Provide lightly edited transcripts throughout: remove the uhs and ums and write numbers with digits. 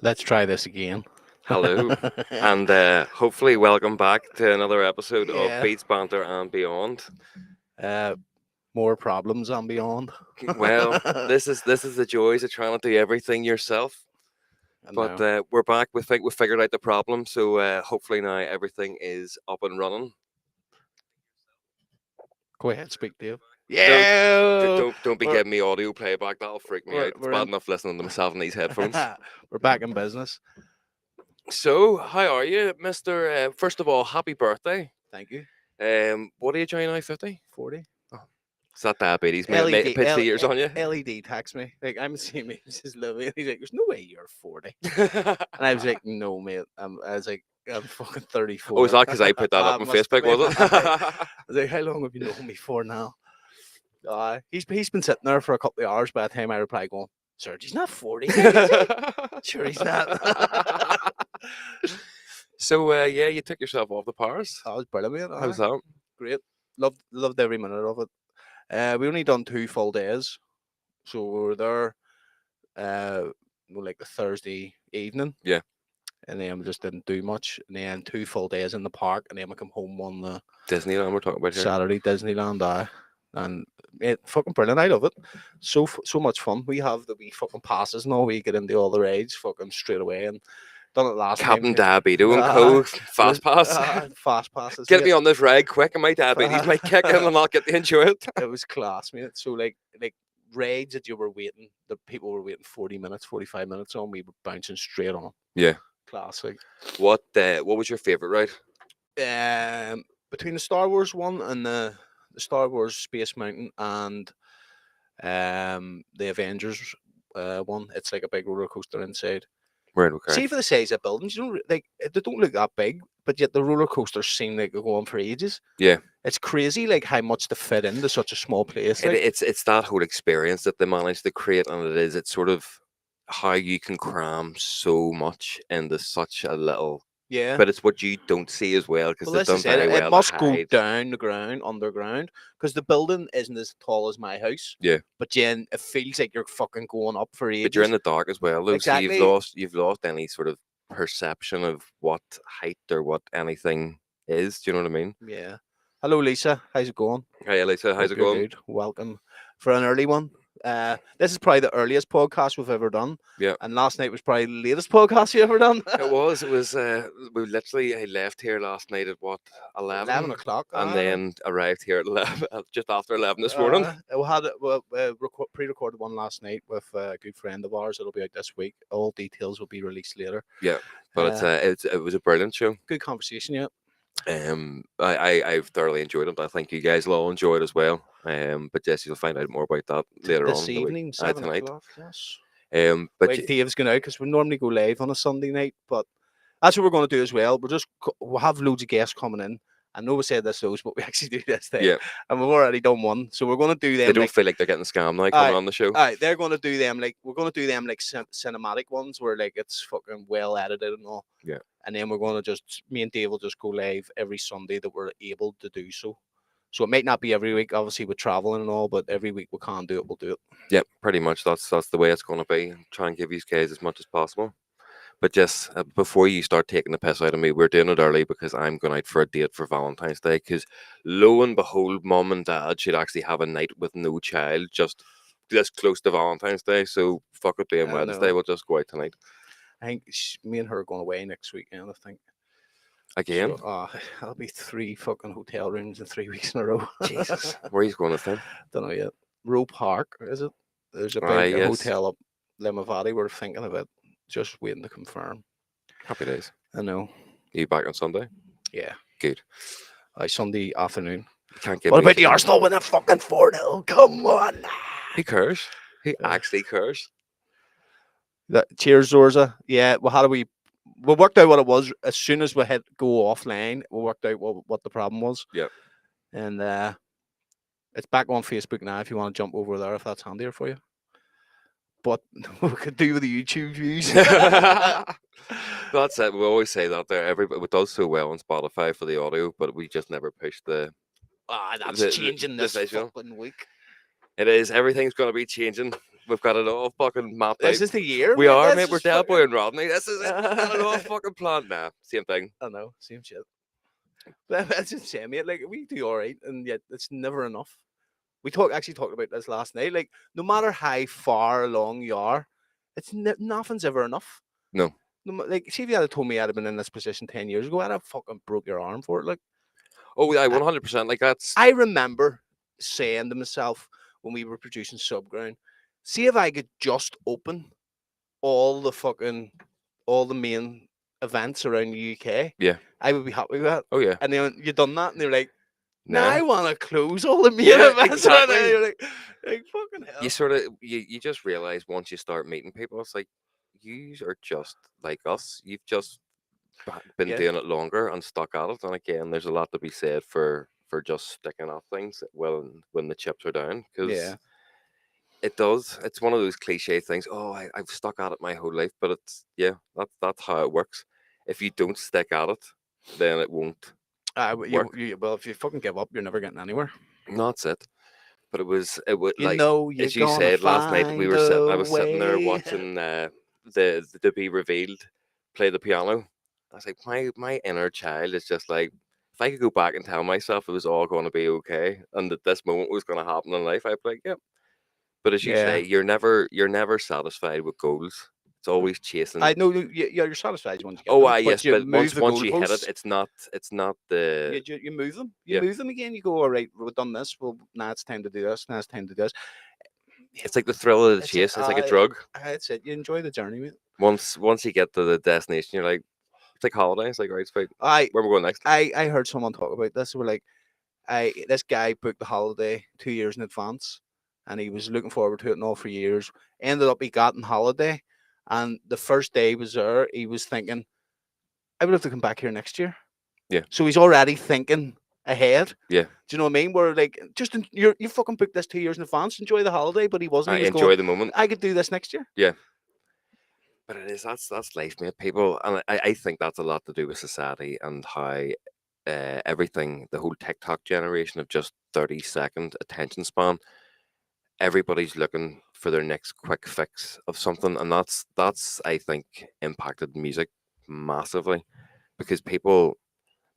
Let's try this again. Hello, and hopefully welcome back to another episode of Yeah. Beats Banter and Beyond. Uh, more problems and beyond. Well, this is the joys of trying to do everything yourself. I But know. we're back. We think we figured out the problem, so hopefully now everything is up and running. Go ahead, speak, Dave. No, Yeah. don't be We're giving me audio playback. That'll freak me we're out. It's we're bad in. enough listening to myself in these headphones. We're back in business. So, how are you, Mister? First of all, happy birthday. Thank you. What age are you now? 50. 40. Is that diabetes? It LED puts the years on you. LED text me. Like, I'm the same age as Louis. And he's like, there's no way you're 40. And I was like, no, mate. I was like, I'm fucking Oh, is 34. that because I put that up on Must have Facebook? been. Was I it? was like, how long have you known me for now? He's been sitting there for a couple of hours by the time I reply going, Serge, he's not 40 yet, is he? Sure he's not. So yeah, you took yourself off the Paris. That was brilliant, mate. How's that? Great. Loved every minute of it. We only done 2 full days. So we were there like the Thursday evening. Yeah. And then we just didn't do much. And then 2 full days in the park. And then we come home on the Disneyland we're talking about here. Saturday, Disneyland. And fucking brilliant. I love it. So much fun. We have the wee fucking passes and all. We get into all the rides fucking straight away. And done it last Captain time. Diabeto and Co. Fast pass. Fast passes. Get me on this ride quick, and my diabetes might kick in, and I'll get to enjoy it. It was class, mate. So like rides that you were waiting, the people were waiting 40 minutes, 45 minutes on. We were bouncing straight on. Yeah. Classic. What was your favorite ride? Between the Star Wars one and the Star Wars Space Mountain and the Avengers one, it's like a big roller coaster inside. Right, okay. See, for the size of buildings, you don't like they don't look that big, but yet the roller coasters seem like they're going for ages. Yeah, it's crazy, like how much they fit into such a small place. Like. It's that whole experience that they managed to create, and it's sort of how you can cram so much into such a little. Yeah, but it's what you don't see as well because they've done very well. It must go down the ground, underground, because the building isn't as tall as my house. Yeah, but then it feels like you're fucking going up for ages. But you're in the dark as well, though, exactly. So you've lost any sort of perception of what height or what anything is. Do you know what I mean? Yeah. Hello, Lisa. How's it going? Hey, Lisa. How's it going? Good. Welcome for an early one. This is probably the earliest podcast we've ever done. Yeah. And last night was probably the latest podcast you ever done. It was. We literally left here last night at what 11 o'clock, and then arrived here at 11, just after 11 this morning. We had pre-recorded one last night with a good friend of ours. It'll be out this week. All details will be released later. Yeah, but it was a brilliant show. Good conversation, yeah. I've thoroughly enjoyed it. I think you guys will all enjoy it as well. But yes, you'll find out more about that later this on evening, 7 tonight. o'clock, yes. But Dave's going out because we normally go live on a Sunday night, but that's what we're going to do as well. We'll have loads of guests coming in. I know we said this those, but we actually do this thing. Yeah. And we've already done one. So we're going to do them. They don't feel like they're getting scammed now coming on the show. They're going to do them we're going to do them cinematic ones where like it's fucking well edited and all. Yeah. And then we're going to me and Dave will just go live every Sunday that we're able to do so. So it might not be every week, obviously, with traveling and all, but every week we can't do it, we'll do it. Yeah, pretty much. That's the way it's going to be. Try and give you guys as much as possible. But just before you start taking the piss out of me, we're doing it early because I'm going out for a date for Valentine's Day. Because lo and behold, mum and dad should actually have a night with no child just this close to Valentine's Day. So fuck it, doing Wednesday. We'll just go out tonight. I think me and her are going away next weekend, I think. Again? So, I'll be 3 fucking hotel rooms in 3 weeks in a row. Jesus. Where are you going this time? Don't know yet. Roe Park, is it? There's a big hotel up Limavady we're thinking of it. Just waiting to confirm. Happy days. I know. Are you back on Sunday? Yeah. Good. Sunday afternoon. Can't get what about the Arsenal winning fucking 4-0? Come on. He cares. He actually cares. Cheers, Zorza. Yeah, well, how do we worked out what it was as soon as we had go offline. We worked out what the problem was. Yep. And it's back on Facebook now if you want to jump over there if that's handier for you. But we could do with the YouTube views. That's it. We always say that there. Everybody does so well on Spotify for the audio, but we just never push the. That's changing this fucking week. It is. Everything's going to be changing. We've got it all fucking mapped out. This is the year. We are, This mate. We're is Del fucking. Boy and Rodney. This is it. We've got it all fucking planned now. Same thing. I know, same shit. That's insane, mate. Like we do all right, and yet it's never enough. We actually talked about this last night. Like no matter how far along you are, nothing's ever enough. No. Like see if you had told me I'd have been in this position 10 years ago, I'd have fucking broke your arm for it. Like Oh yeah, 100%. Like that's. I remember saying to myself when we were producing Subground, see if I could just open all the main events around the UK. Yeah. I would be happy with that. Oh yeah. And then you done that, and they're like, now Nah. I want to close all the main Yeah, events. Right now. exactly. You're like fucking hell. You sort of you just realize once you start meeting people, it's like you are just like us. You've just been Yeah. doing it longer and stuck at it. And again, there's a lot to be said for just sticking at things when the chips are down, because Yeah. it does. It's one of those cliche things. Oh, I've stuck at it my whole life, but it's that's how it works. If you don't stick at it, then it won't work. Well, if you fucking give up, you're never getting anywhere. No, that's it. But it would You like know you're as you gonna said last night. We find were sitting. I a was sitting there way. watching the to be revealed play the piano. I was like, my inner child is just like, if I could go back and tell myself it was all going to be okay and that this moment was going to happen in life, I'd be like, yeah. But as you Yeah. say, you're never satisfied with goals. It's always chasing. I know you're satisfied once you get Oh, them, yes, you but move once the you hit it, goalposts. it's not the. You move them. You Yeah. move them again. You go, all right, we've done this. Well, now it's time to do this. Now it's time to do this. It's like the thrill of the It's chase. It's like a drug. That's it. You enjoy the journey, mate. Once you get to the destination, you're like, it's like holiday. It's like, right, it's fine. Where am I going next? I heard someone talk about this. We're like, this guy booked the holiday 2 years in advance, and he was looking forward to it and all for years. Ended up he got on holiday, and the first day he was there, he was thinking, I would have to come back here next year. Yeah. So he's already thinking ahead. Yeah. Do you know what I mean? Where like you fucking booked this 2 years in advance, enjoy the holiday, but he wasn't. He was enjoy going, the moment. I could do this next year. Yeah. But it is that's life, mate. People, and I think that's a lot to do with society and how everything, the whole TikTok generation of just 30-second attention span. Everybody's looking for their next quick fix of something, and that's I think impacted music massively, because people,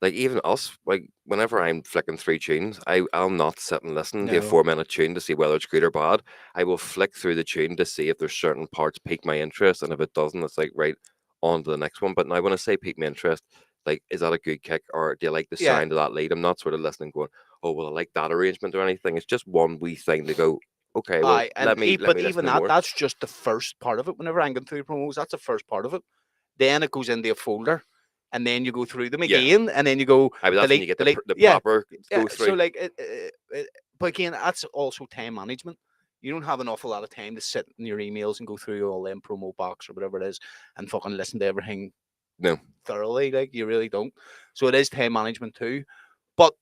like even us, like whenever I'm flicking through tunes, I'll not sit and listen to a No. 4-minute tune to see whether it's good or bad. I will flick through the tune to see if there's certain parts pique my interest, and if it doesn't, it's like right on to the next one. But now when I say pique my interest, like is that a good kick, or do you like the Yeah. sound of that lead? I'm not sort of listening going, oh well, I like that arrangement or anything. It's just one wee thing to go, okay, well let me but listen even to more. that's just the first part of it. Whenever I'm going through the promos, that's the first part of it. Then it goes into a folder, and then you go through them Yeah. again, and then you go. That's when you get the yeah, proper go through. So like, but again, that's also time management. You don't have an awful lot of time to sit in your emails and go through all them promo box or whatever it is and fucking listen to everything. No. Thoroughly, like you really don't. So it is time management too, but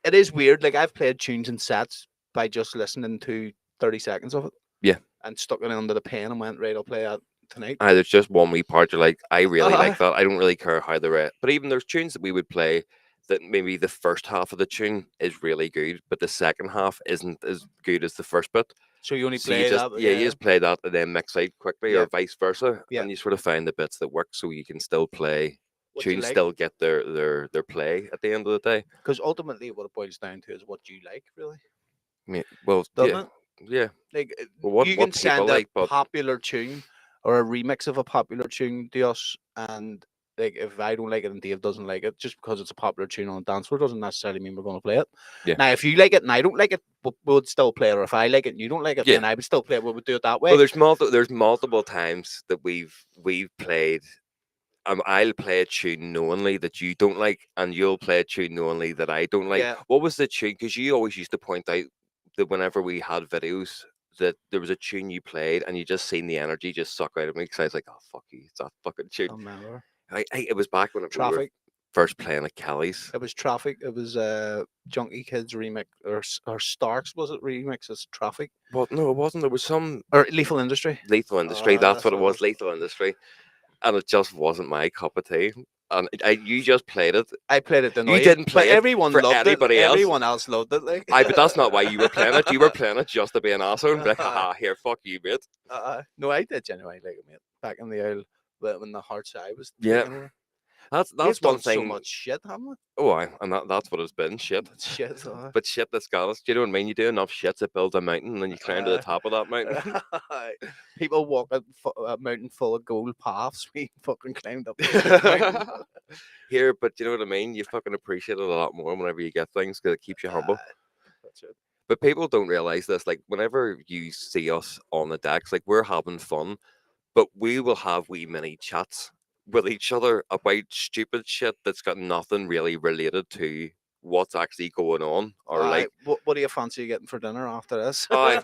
it is weird. Like I've played tunes and sets by just listening to 30 seconds of it. Yeah. And stuck it under the pen and went, right, I'll play that tonight. There's just one wee part you're like, I really like that. I don't really care how the rest. But even there's tunes that we would play that maybe the first half of the tune is really good, but the second half isn't as good as the first bit. So you only So play you just that. you just play that and then mix out quickly, Yeah. or vice versa, Yeah. and you sort of find the bits that work, so you can still play What you tunes, like. still get their play at the end of the day. Because ultimately, what it boils down to is what you like, really. I mean, well, Doesn't yeah, it? yeah. Like Well, what you can people send like, a but popular tune or a remix of a popular tune to us, and like if I don't like it and Dave doesn't like it, just because it's a popular tune on a dance floor doesn't necessarily mean we're going to play it. Yeah. Now, if you like it and I don't like it, we would still play it. Or if I like it and you don't like it, Yeah. then I would still play it. We would do it that way. well, there's multiple times that we've played. I'll play a tune knowingly that you don't like, and you'll play a tune knowingly that I don't like. Yeah. What was the tune? Because you always used to point out that whenever we had videos, that there was a tune you played, and you just seen the energy just suck out of me. Because I was like, "Oh fuck you, it's that fucking tune." I remember. It was back when we were Traffic. first playing at Kelly's. It was Traffic. It was Junkie Kids remix or Starks was it remix as Traffic Well, no, it wasn't. There was some or Lethal Industry. Lethal Industry. Ah, That's what it that's was, Lethal Industry, and it just wasn't my cup of tea. You just played it. I played it the You noise, didn't but play it everyone for loved it. anybody else. Everyone else loved it. Like, But that's not why you were playing it. You were playing it just to be an asshole and be like, haha, here, fuck you, mate. No, I did genuinely like it, mate. Back in the old when the Hearts Eye was Yeah, taking over. that's We've one done so thing. much shit, haven't we? Oh, and that's what it's been. Shit. Shit. But shit that's got us. Do you know what I mean? You do enough shit to build a mountain, and then you climb to the Uh, top of that mountain. People walk a mountain full of gold paths. We fucking climbed up the shit mountain. Here, but you know what I mean? You fucking appreciate it a lot more whenever you get things because it keeps you humble. That's it. But people don't realize this. Like, whenever you see us on the decks, like, we're having fun, but we will have wee mini chats with each other about stupid shit that's got nothing really related to what's actually going on. Or, like, What do you fancy getting for dinner after this? I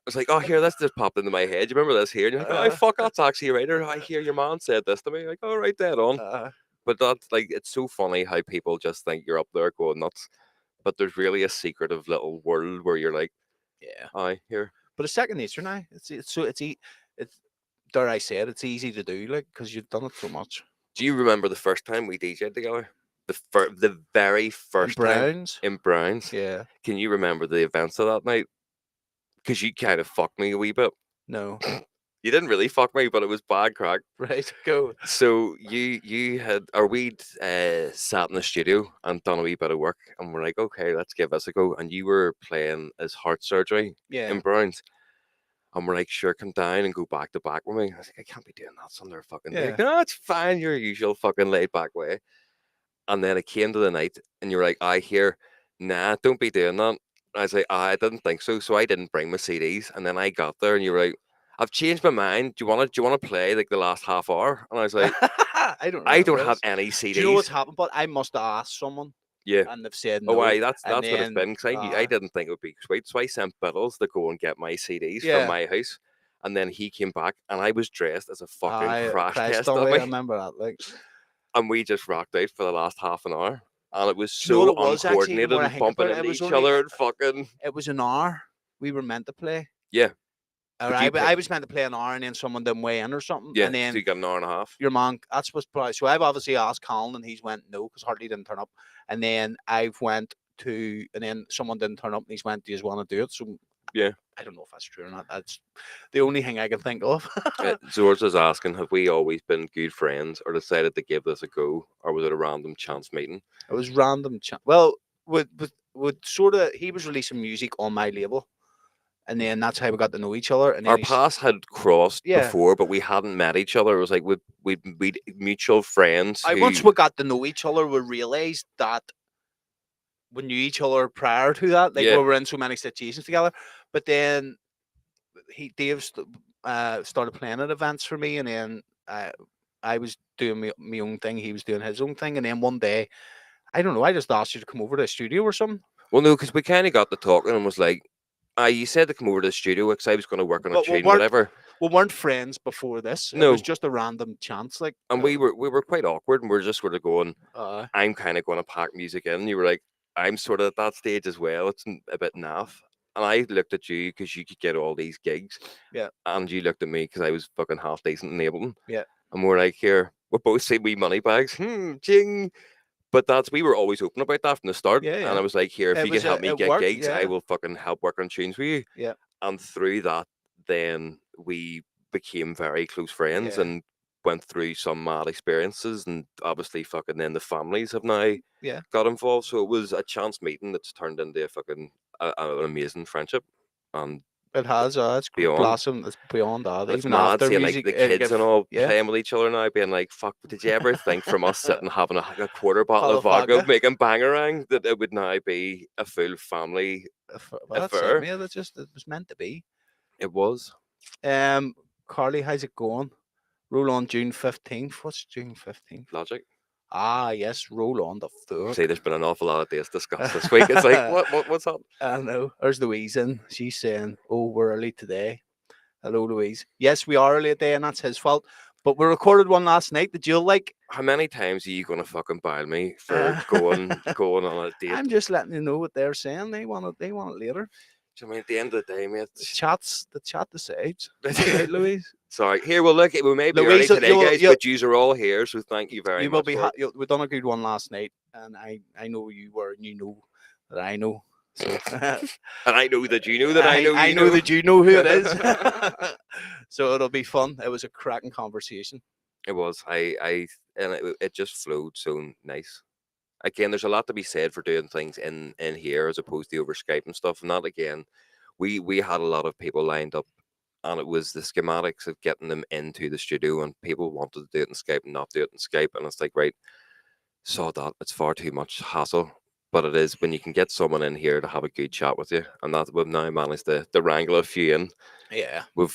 it's like, oh, here, this just popped into my head. You remember this here? And you're like, oh, fuck, that's actually right. Or I hear your man said this to me. Like, oh, right, dead on. But that's like, it's so funny how people just think you're up there going nuts. But there's really a secretive little world where you're like, yeah. I here. But it's second nature now. It's dare I say it, it's easy to do, like, because you've done it so much. Do you remember the first time we DJ'd together? The very first time Browns. in Browns. Yeah. Can you remember the events of that night? Because you kind of fucked me a wee bit. No. You didn't really fuck me, but it was bad crack. Right. Go. So you had, or we'd sat in the studio and done a wee bit of work, and we're like, okay, let's give this a go. And you were playing as heart surgery Yeah. in Browns. And we're like, sure, come down and go back to back with me. I was like, I can't be doing that Sunday fucking day. Yeah. No, it's fine, your usual fucking laid back way. And then it came to the night, and you're like, I hear, nah, don't be doing that. I was like, I didn't think so, so I didn't bring my CDs. And then I got there, and you were like, I've changed my mind. Do you want to play like the last half hour? And I was like, I don't I don't remember have this. any CDs. Do you know what's happened? But I must have asked someone. Yeah. And they've said Oh, no. aye, that's and what it's then, been. Because I didn't think it would be sweet, so I sent Biddles to go and get my CDs Yeah. from my house. And then he came back, and I was dressed as a fucking crash test dummy, I dummy. remember that. Like, And we just rocked out for the last half an hour. And it was Do you know so what it was, actually, the uncoordinated more I and think bumping about it? It into was each only- other and fucking. it was an hour we were meant to play. Yeah. Or But you I was meant to play an hour, and then someone didn't weigh in or something. Yeah, And then so you got an hour and a half. your man, that's what's probably. So I've obviously asked Colin, and he's went no because Hartley didn't turn up. And then I've went to, and then someone didn't turn up, and he's went, do you just want to do it? So Yeah. I don't know if that's true or not. That's the only thing I can think of. George is asking, have we always been good friends or decided to give this a go? Or was it a random chance meeting? It was random. Well, with sort of, he was releasing music on my label, and then that's how we got to know each other. And then Our paths had crossed before, but we hadn't met each other. It was like we'd mutual friends. Once we got to know each other, we realized that we knew each other prior to that. Like, we were in so many situations together. But then Dave started playing at events for me, and then I was doing my own thing. He was doing his own thing. And then one day, I don't know, I just asked you to come over to the studio or something. Well, no, because we kind of got to talking and was like, you said to come over to the studio because I was going to work on a tune, whatever. We weren't friends before this. No. It was just a random chance. Like, and we were quite awkward, and we are just sort of going, I'm kind of going to pack music in. And you were like, I'm sort of at that stage as well. It's a bit naff. And I looked at you because you could get all these gigs. Yeah. And you looked at me because I was fucking half decent in Ableton. Yeah. And we're like, here, we both say we money bags. Jing. But we were always open about that from the start. Yeah, yeah. And I was like, here, if you can help me get gigs, yeah. I will fucking help work on tunes for you. Yeah. And through that, then we became very close friends and went through some mad experiences. And obviously, fucking then the families have now got involved. So it was a chance meeting that's turned into a fucking an amazing friendship. And it has. It's beyond. Blossom. It's beyond that. It's even mad after seeing music, like the kids and all playing with each other now, being like, "Fuck!" Did you ever think from us sitting having a quarter bottle of vodka, making bangarang, that it would now be a full family affair? Yeah, it was meant to be. It was. Carly, how's it going? Roll on June 15th. What's June 15th? Logic. Ah, yes, roll on the floor. See, there's been an awful lot of days discussed this week. It's like, what's up? I know. There's Louise in. She's saying, oh, we're early today. Hello, Louise. Yes, we are early today, and that's his fault. But we recorded one last night. Did you like? How many times are you going to fucking bile me for going on a date? I'm just letting you know what they're saying. They want it later. I mean, at the end of the day, mate. The chat decides. Right, Louise? Sorry. Here, well, look, we may be early Louisa, today, guys, but yous are all here, so thank you very you will much be. for it. We done a good one last night, and I know you were, and you know that I know. So And I know that you know that I know I you know know. that you know who it is. So it'll be fun. It was a cracking conversation. It was. And it just flowed so nice. Again, there's a lot to be said for doing things in here as opposed to over Skype and stuff. And that again, we had a lot of people lined up, and it was the schematics of getting them into the studio, and people wanted to do it in Skype and not do it in Skype, and it's like, right, saw that it's far too much hassle. But it is when you can get someone in here to have a good chat with you, and that we've now managed to wrangle a few in. Yeah. We've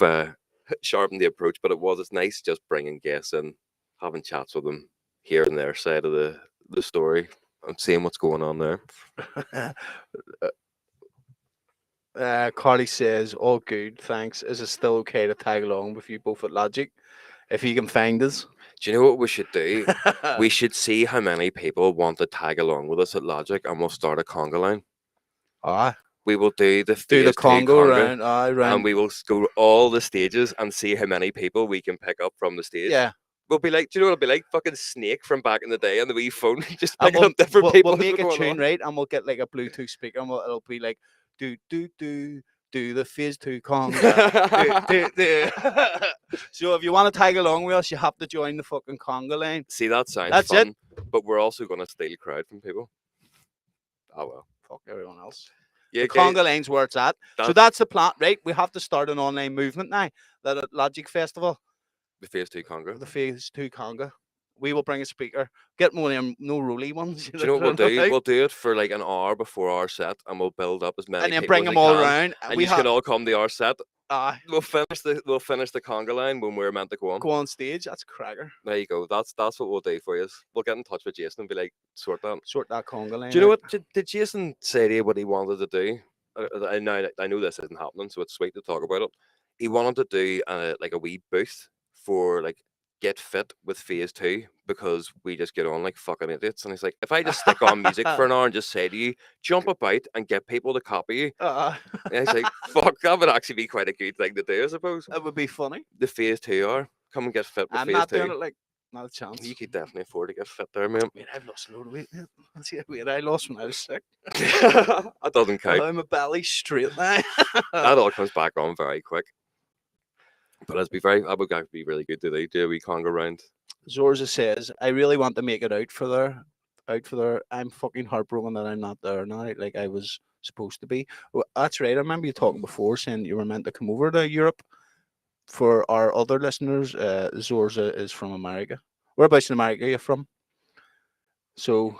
sharpened the approach, but it's nice just bringing guests in, having chats with them, hearing their side of the story, and seeing what's going on there. Carly says, "All good, thanks. Is it still okay to tag along with you both at Logic if you can find us?" Do you know what we should do? We should see how many people want to tag along with us at Logic, and we'll start a conga line. Ah, We will do the do the phase 2 Congo conga, round. and Round. we will go all the stages and see how many people we can pick up from the stage. Yeah. We'll be like, do you know what it'll be like? Fucking Snake from back in the day on the wee phone, just And picking up different people. We'll make a going tune, on. right? And we'll get like a Bluetooth speaker, and it'll be like, do the phase 2 conga. do. So if you want to tag along with us, you have to join the fucking conga line. See, that sounds That's fun, it. but we're also going to steal crowd from people. Oh well. Fuck everyone else. Yeah, The guys, conga line's where it's at. So that's the plan, right? We have to start an online movement now. That at Logic Festival, the phase 2 conga. the phase 2 conga, we will bring a speaker. Get one of them no rolly ones. Do you know what we'll do? We'll do it for like an hour before our set, and we'll build up as many and then people bring as them we all can, around. and you can all come to our set. We'll finish the conga line when we're meant to go on. Go on stage. That's a cracker. There you go. That's what we'll do for you. We'll get in touch with Jason and be like, sort that conga line. Do you know what? Did Jason say to you what he wanted to do? I know this isn't happening, so it's sweet to talk about it. He wanted to do like a wee booth for like get fit with phase 2 because we just get on like fucking idiots. And he's like, if I just stick on music for an hour and just say to you, jump about and get people to copy you. And he's like, fuck, that would actually be quite a good thing to do, I suppose. That would be funny. The phase 2 hour. Come and get fit with I'm phase not 2. doing it like not a chance. You could definitely afford to get fit there, man. Mate, I've lost a load of weight. That's the weight I lost when I was sick. That doesn't count. I'm a belly straight now. That all comes back on very quick. But I would be really good to do a wee conga round. Zorza says, I really want to make it out for there. I'm fucking heartbroken that I'm not there now, like I was supposed to be. Well, that's right. I remember you talking before saying you were meant to come over to Europe. For our other listeners, Zorza is from America. Whereabouts in America are you from? So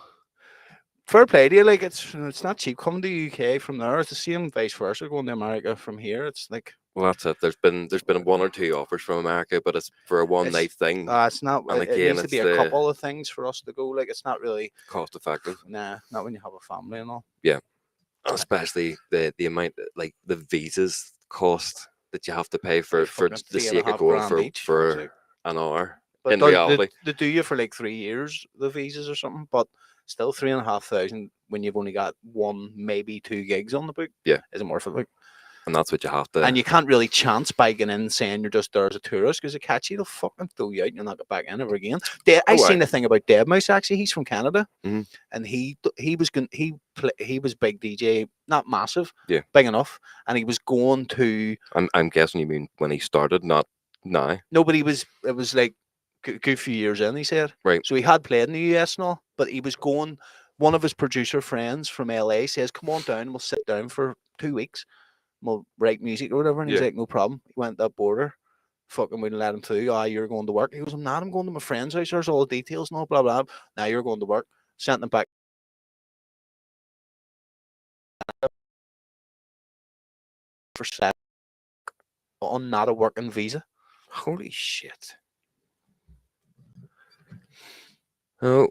fair play to you. Like it's not cheap coming to the UK from there. It's the same vice versa going to America from here. It's like, well, that's it. There's been 1 or 2 offers from America, but it's for a one night thing. It's not. And it again, needs to be a couple of things for us to go. Like it's not really cost effective. Nah, not when you have a family and all. Yeah, especially the amount, like the visas cost that you have to pay for the sake of going for an hour. But in reality, they do you for like 3 years the visas or something, but still $3,500 when you've only got 1, maybe 2 gigs on the book. Yeah, isn't worth it. Like. And that's what you have to. And you can't really chance biking in saying you're just there as a tourist because they catch you, they'll fucking throw you out and you'll not get back in ever again. I seen a thing about Deadmau5 actually. He's from Canada, and he was big DJ, not massive, big enough, and he was going to. I'm guessing you mean when he started, not now. No, but it was like a good few years in. He said, right. So he had played in the US and all, but he was going. One of his producer friends from LA says, "Come on down, we'll sit down for 2 weeks." We'll write music or whatever, and he's like, no problem. He went to that border, fucking wouldn't let him through. You're going to work. He goes, I'm not. I'm going to my friend's house. There's all the details and all blah blah. Now you're going to work. Sent him back for 7 on not a working visa. Holy shit! Oh,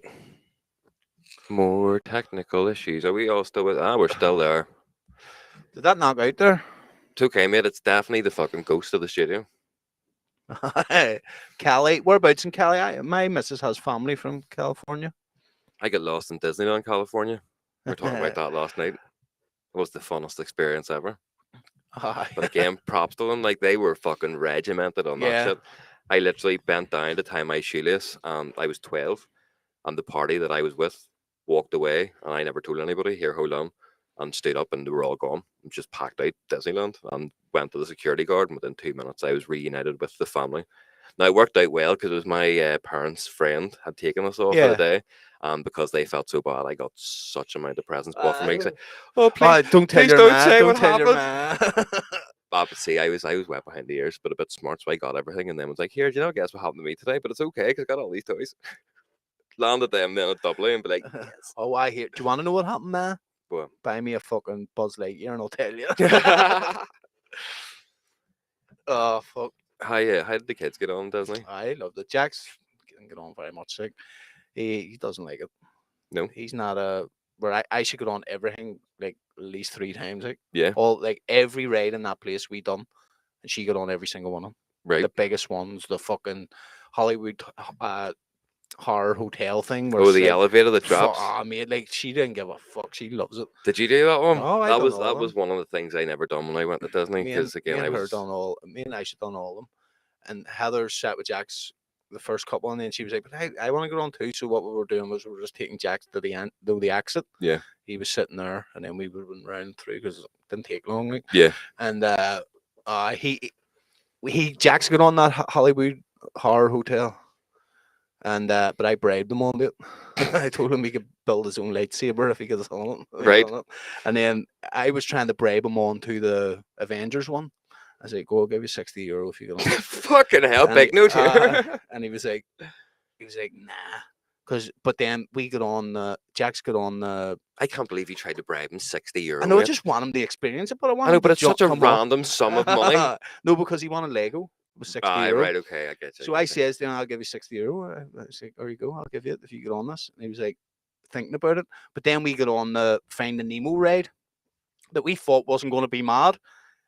more technical issues. Are we all still with? We're still there. Did that knock out there? It's okay, mate. It's definitely the fucking ghost of the studio. Cali, whereabouts in Cali? My missus has family from California. I get lost in Disneyland, California. We were talking about that last night. It was the funnest experience ever. Aye. But again, props to them. Like they were fucking regimented on that Yeah. shit. I literally bent down to tie my shoelace, and I was 12, and the party that I was with walked away, and I never told anybody. Here, hold on, and stood up, and they were all gone. Just packed out Disneyland, and went to the security guard. And within 2 minutes, I was reunited with the family. Now it worked out well because it was my parents' friend had taken us all for the Yeah. day, and because they felt so bad, I got such amount of presents bought for me. Aye. Oh Don't tell please your don't man. say Don't what tell your happened. man. But see, I was wet behind the ears, but a bit smart, so I got everything, and then was like, "Here, do you know, guess what happened to me today? But it's okay because I got all these toys." Landed them then at Dublin and be like, "Yes." Oh, I hear. Do you want to know what happened, man? But Buy me a fucking Buzz Lightyear and I'll tell you. Oh, fuck. how did the kids get on Disney? I love the Jack's didn't get on very much. Like he doesn't like it. No, He's not a where I should get on everything like at least 3 times. Like yeah, all like every ride in that place we done, and she got on every single one of them. right. The biggest ones, the fucking Hollywood horror hotel thing where Oh, it's the like, elevator that drops. mate, like she didn't give a fuck. She loves it. Did you do that one? Oh, I That done was all that of was them. one of the things I never done when I went to Disney because Me again I and her was done all. Me and Aisha done all of them. And Heather sat with Jax the first couple, and then she was like, "But I want to get on too." So what we were doing was we were just taking Jax to the end, to the exit. yeah He was sitting there, and then we would run round through because it didn't take long. Like. yeah And he Jax got on that Hollywood horror hotel, and but I bribed him on it. I told him he could build his own lightsaber if he gets on it. right. And then I was trying to bribe him on to the Avengers one. I was like, "Go, I'll give you €60 if you get on." Fucking hell, And big note here. and he was like, nah, but then we got on. Jack's got on. I can't believe you tried to bribe him €60. I know I Mate. just want him to experience it, but I want I know, him but to it's such a come off. random sum of money. No, because he wanted Lego. It was €60. Aye, right, okay, I get you. So I says, then I'll give you €60. I was like, there you go, I'll give you it if you get on this. And he was like, thinking about it. But then we got on the Finding Nemo ride that we thought wasn't going to be mad.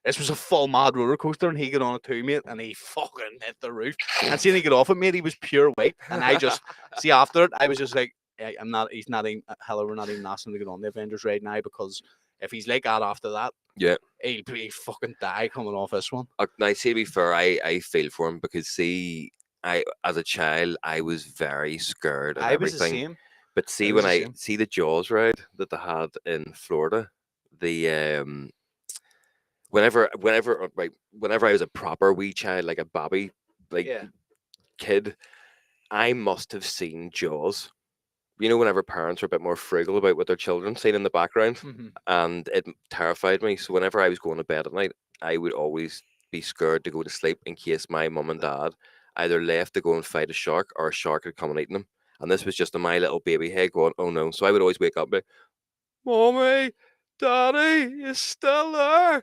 This was a full mad roller coaster, and he got on it too, mate, and he fucking hit the roof. And seeing he got off it, mate, he was pure white. And I just see after it, I was just like, I'm not. He's not even. Hell, we're not even asking him to get on the Avengers ride now because if he's like that after that, Yeah. he'll fucking die coming off this one. Now, see, to be fair, I feel for him because, see, I as a child, I was very scared of I was the everything. same. But see, was when the I same. see the Jaws ride that they had in Florida, the whenever I was a proper wee child, like a baby, like Yeah. kid, I must have seen Jaws. You know, whenever parents are a bit more frugal about what their children seen in the background, Mhm. and it terrified me. So whenever I was going to bed at night, I would always be scared to go to sleep in case my mum and dad either left to go and fight a shark or a shark had come and eaten them. And this was just in my little baby head going, "Oh no!" So I would always wake up and be, "Mommy, Daddy, you still there?"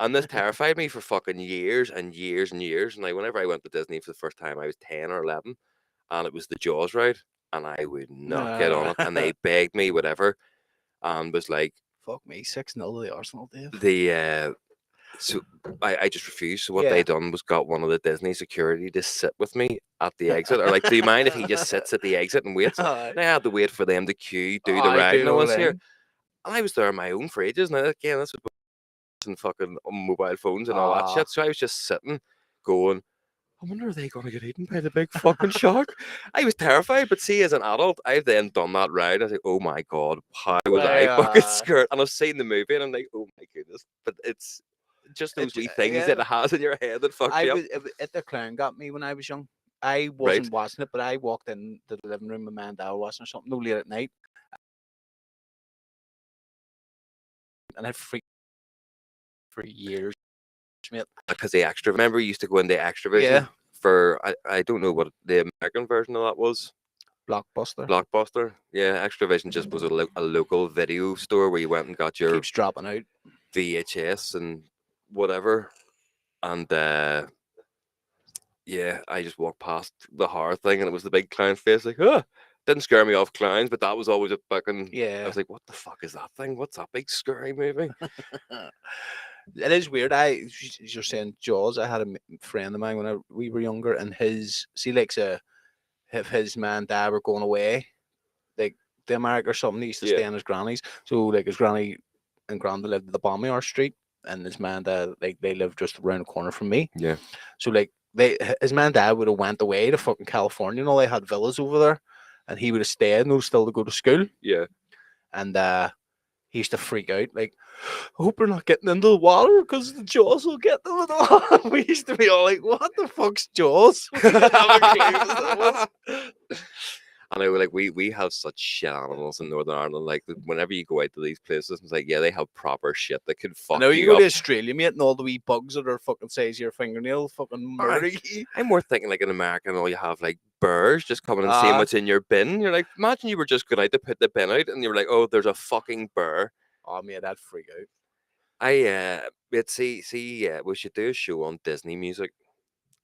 And this terrified me for fucking years and years and years. And like whenever I went to Disney for the first time, I was 10 or 11, and it was the Jaws ride, and I would not get on it. And they begged me, whatever, and was like, Fuck me, 6-0 to the Arsenal, Dave. so I just refused. So what Yeah. they done was got one of the Disney security to sit with me at the exit, or like, do you mind if he just sits at the exit and waits? Aye. And I had to wait for them to queue, do the Aye, ride, do and the I whole was here, thing. and I was there on my own for ages. Now again, this was and fucking mobile phones and all that Ah. shit. So I was just sitting, going, I wonder are they going to get eaten by the big fucking shark? I was terrified, but see, as an adult, I've then done that ride. I was like, oh my god, how was I fucking scared? And I've seen the movie, and I'm like, oh my goodness. But it's just those wee things that it has in your head that fuck you up. At the clown got me when I was young. I Right. wasn't watching it, but I walked in the living room with my and dad watching or something, no late at night, and I freaked for years, mate. Because the extra, remember, you used to go in the extra vision Yeah. for, I don't know what the American version of that was. Blockbuster. Blockbuster. Yeah, Extravision just was a local video store where you went and got your Keeps dropping out. VHS and whatever. And yeah, I just walked past the horror thing and it was the big clown face. Like, didn't scare me off clowns, but that was always a fucking. Yeah. I was like, what the fuck is that thing? What's that big scary movie? It is weird. You're saying Jaws. I had a friend of mine when we were younger, and if his man and dad were going away, like to America or something, he used to stay in his granny's. So like his granny and granda lived at the Balmy Street and his man and dad, like they live just around the corner from me. Yeah. So like his man and dad would have went away to fucking California and all. They had villas over there, and he would have stayed and was still to go to school. Yeah. And he used to freak out like, I hope we're not getting into the water because the jaws will get them. In the water. We used to be all like, what the fuck's jaws? We didn't have a clue what that was. I know, like we have such shit animals in Northern Ireland. Like whenever you go out to these places, it's like, yeah, they have proper shit that could I fuck know you you go up. to Australia, mate, and all the wee bugs that are fucking size of your fingernail fucking murder you. I'm more thinking like in America, and all you have like birds just coming and seeing Ah, what's in your bin. You're like, imagine you were just going out to put the bin out, and you were like, oh, there's a fucking bear. oh, mate, that'd freak out. Let's see, we should do a show on Disney music.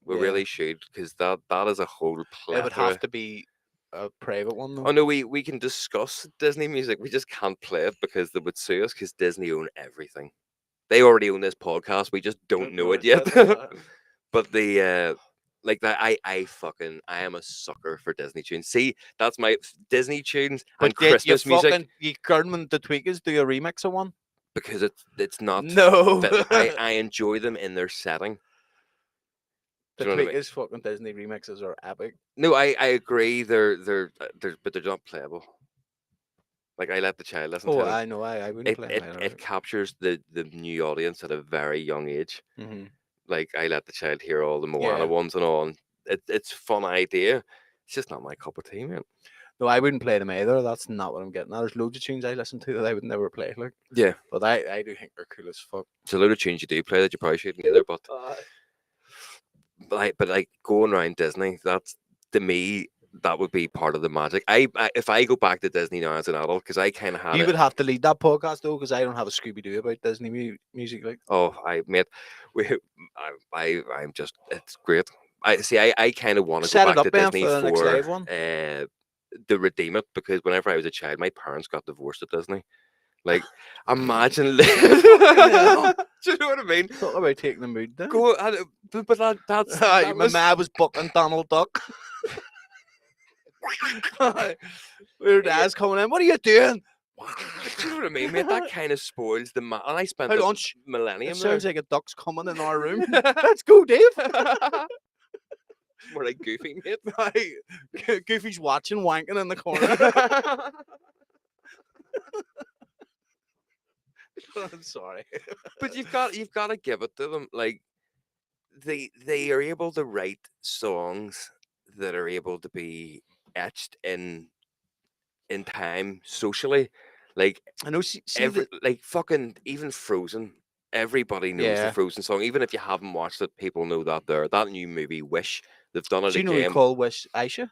We Yeah. really should, because that is a whole It would plethora. have to be a private one, though. Oh no, we can discuss Disney music. We just can't play it because they would sue us because Disney own everything. They already own this podcast. We just don't know it yet. But the like that, I am a sucker for Disney tunes. See, that's my Disney tunes But and did you Christmas music, fucking, you Gerdman the Tweakers do a remix of one? because it's not No. fitting. I enjoy them in their setting. The Do you know what I mean? Tweakers fucking Disney remixes are epic. No, I agree. But they're not playable. Like I let the child listen Oh, to them. I know, I wouldn't It play it, them it either. captures the new audience at a very young age. Mm-hmm. Like I let the child hear all the Moana Yeah. ones and all. And it's a fun idea. It's just not my cup of tea, man. No, I wouldn't play them either. That's not what I'm getting at. There's loads of tunes I listen to that I would never play, like. Yeah. But I do think they're cool as fuck. It's a load of tunes you do play that you probably shouldn't either. But like going around Disney, that's to me that would be part of the magic. I if I go back to Disney now as an adult, because I kind of had You it. would have to lead that podcast though, because I don't have a Scooby Doo about Disney music. Like, Oh, I mate, we I'm just it's great. I kind of want to go set it back to up, Ben, Disney for the next for live one. to redeem it, because whenever I was a child, my parents got divorced at Disney. Like, imagine. Do you know what I mean? Talk about taking the mood down. Go, but that's Aye, that my was ma was bucking Donald Duck. Your dad's coming in. What are you doing? Do you know what I mean, mate? That kind of spoils the and I spent Hold a on. millennium It there. sounds like a duck's coming in our room. Let's go, Dave. More like Goofy, mate. Aye. Goofy's watching, wanking in the corner. I'm sorry. But you've got to give it to them. Like they are able to write songs that are able to be etched in time socially. Like I know. See like fucking even Frozen. Everybody knows the yeah. Frozen song. Even if you haven't watched it, people know that there. That new movie Wish, they've done it Do you know we again. call Wish Aisha?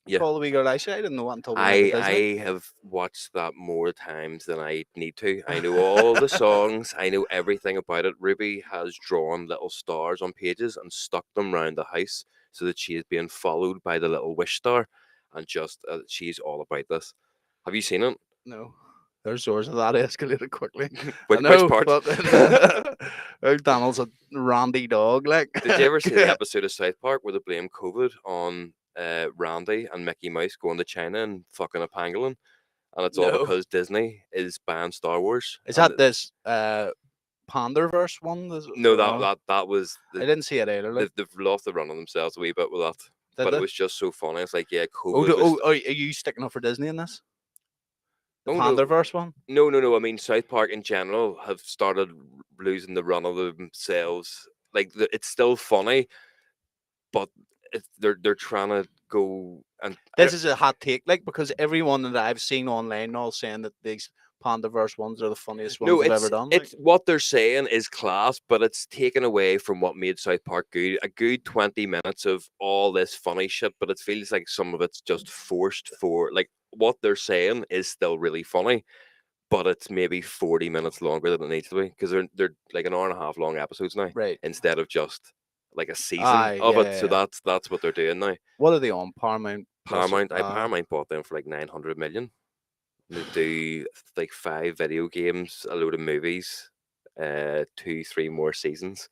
Yeah. Call the wee girl Aisha. I didn't know that until we went to Disney. I have watched that more times than I need to. I know all the songs. I know everything about it. Ruby has drawn little stars on pages and stuck them around the house so that she is being followed by the little wish star, and just she's all about this. Have you seen it? No. There's yours of that escalated quickly. Which part? Donald's a randy dog, like. Did you ever see the episode of South Park where they blame COVID on Randy and Mickey Mouse going to China and fucking a pangolin? And it's all No. because Disney is banning Star Wars. Is that this Panderverse one? No, that was. I didn't see it either. Like. They've lost the run on themselves a wee bit with that. Did But they? it was just so funny. It's like, yeah, COVID are you sticking up for Disney in this? The Oh, no. Panderverse one? No. I mean, South Park in general have started losing the run of themselves. Like, it's still funny, but they're trying to go and. This is a hot take, like, because everyone that I've seen online all saying that these Panderverse ones are the funniest ones they've ever done. It's what they're saying is class, but it's taken away from what made South Park good. A good 20 minutes of all this funny shit, but it feels like some of it's just forced for like what they're saying is still really funny, but it's maybe 40 minutes longer than it needs to be, because they're like an hour and a half long episodes now, right? Instead of just like a season Aye, of it. yeah, So yeah. that's what they're doing now. What are they on? Paramount. Paramount bought them for like 900 million. They do like 5 video games, a load of movies, 2-3 more seasons.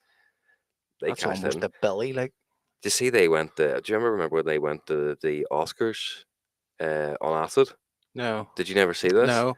They That's cashed almost in. a Billy, like. Do you see they went? Do you remember when they went to the Oscars on acid? No. Did you never see this? No,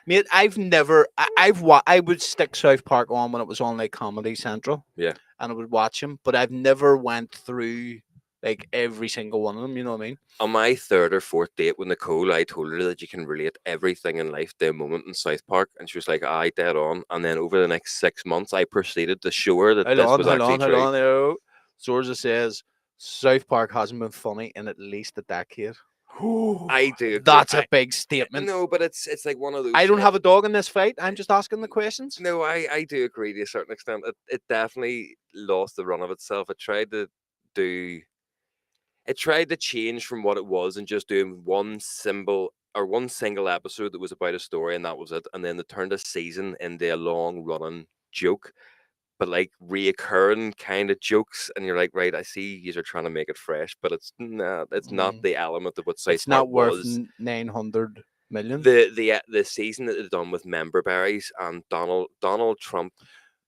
mate. I've never. I would stick South Park on when it was on like Comedy Central, Yeah. and I would watch them. But I've never went through like every single one of them. You know what I mean? On my third or fourth date with Nicole, I told her that you can relate everything in life to a moment in South Park, and she was like, "I dead on." And then over the next 6 months, I proceeded to show her that Hold this on, was hold actually on, hold true. on. There. Zorza says South Park hasn't been funny in at least a decade. I do agree. That's a big statement. No, but it's like one of I those. don't have a dog in this fight. I'm just asking the questions. No, I do agree to a certain extent. It definitely lost the run of itself. Do it tried to change from what it was and just doing one single episode that was about a story and that was it. And then they turned a season into a long running joke, but like reoccurring kind of jokes. And you're like, right, I see you are trying to make it fresh, but it's not Mm. the element of what South It's Park not worth was. 900 million. The season that they done with member berries and Donald Trump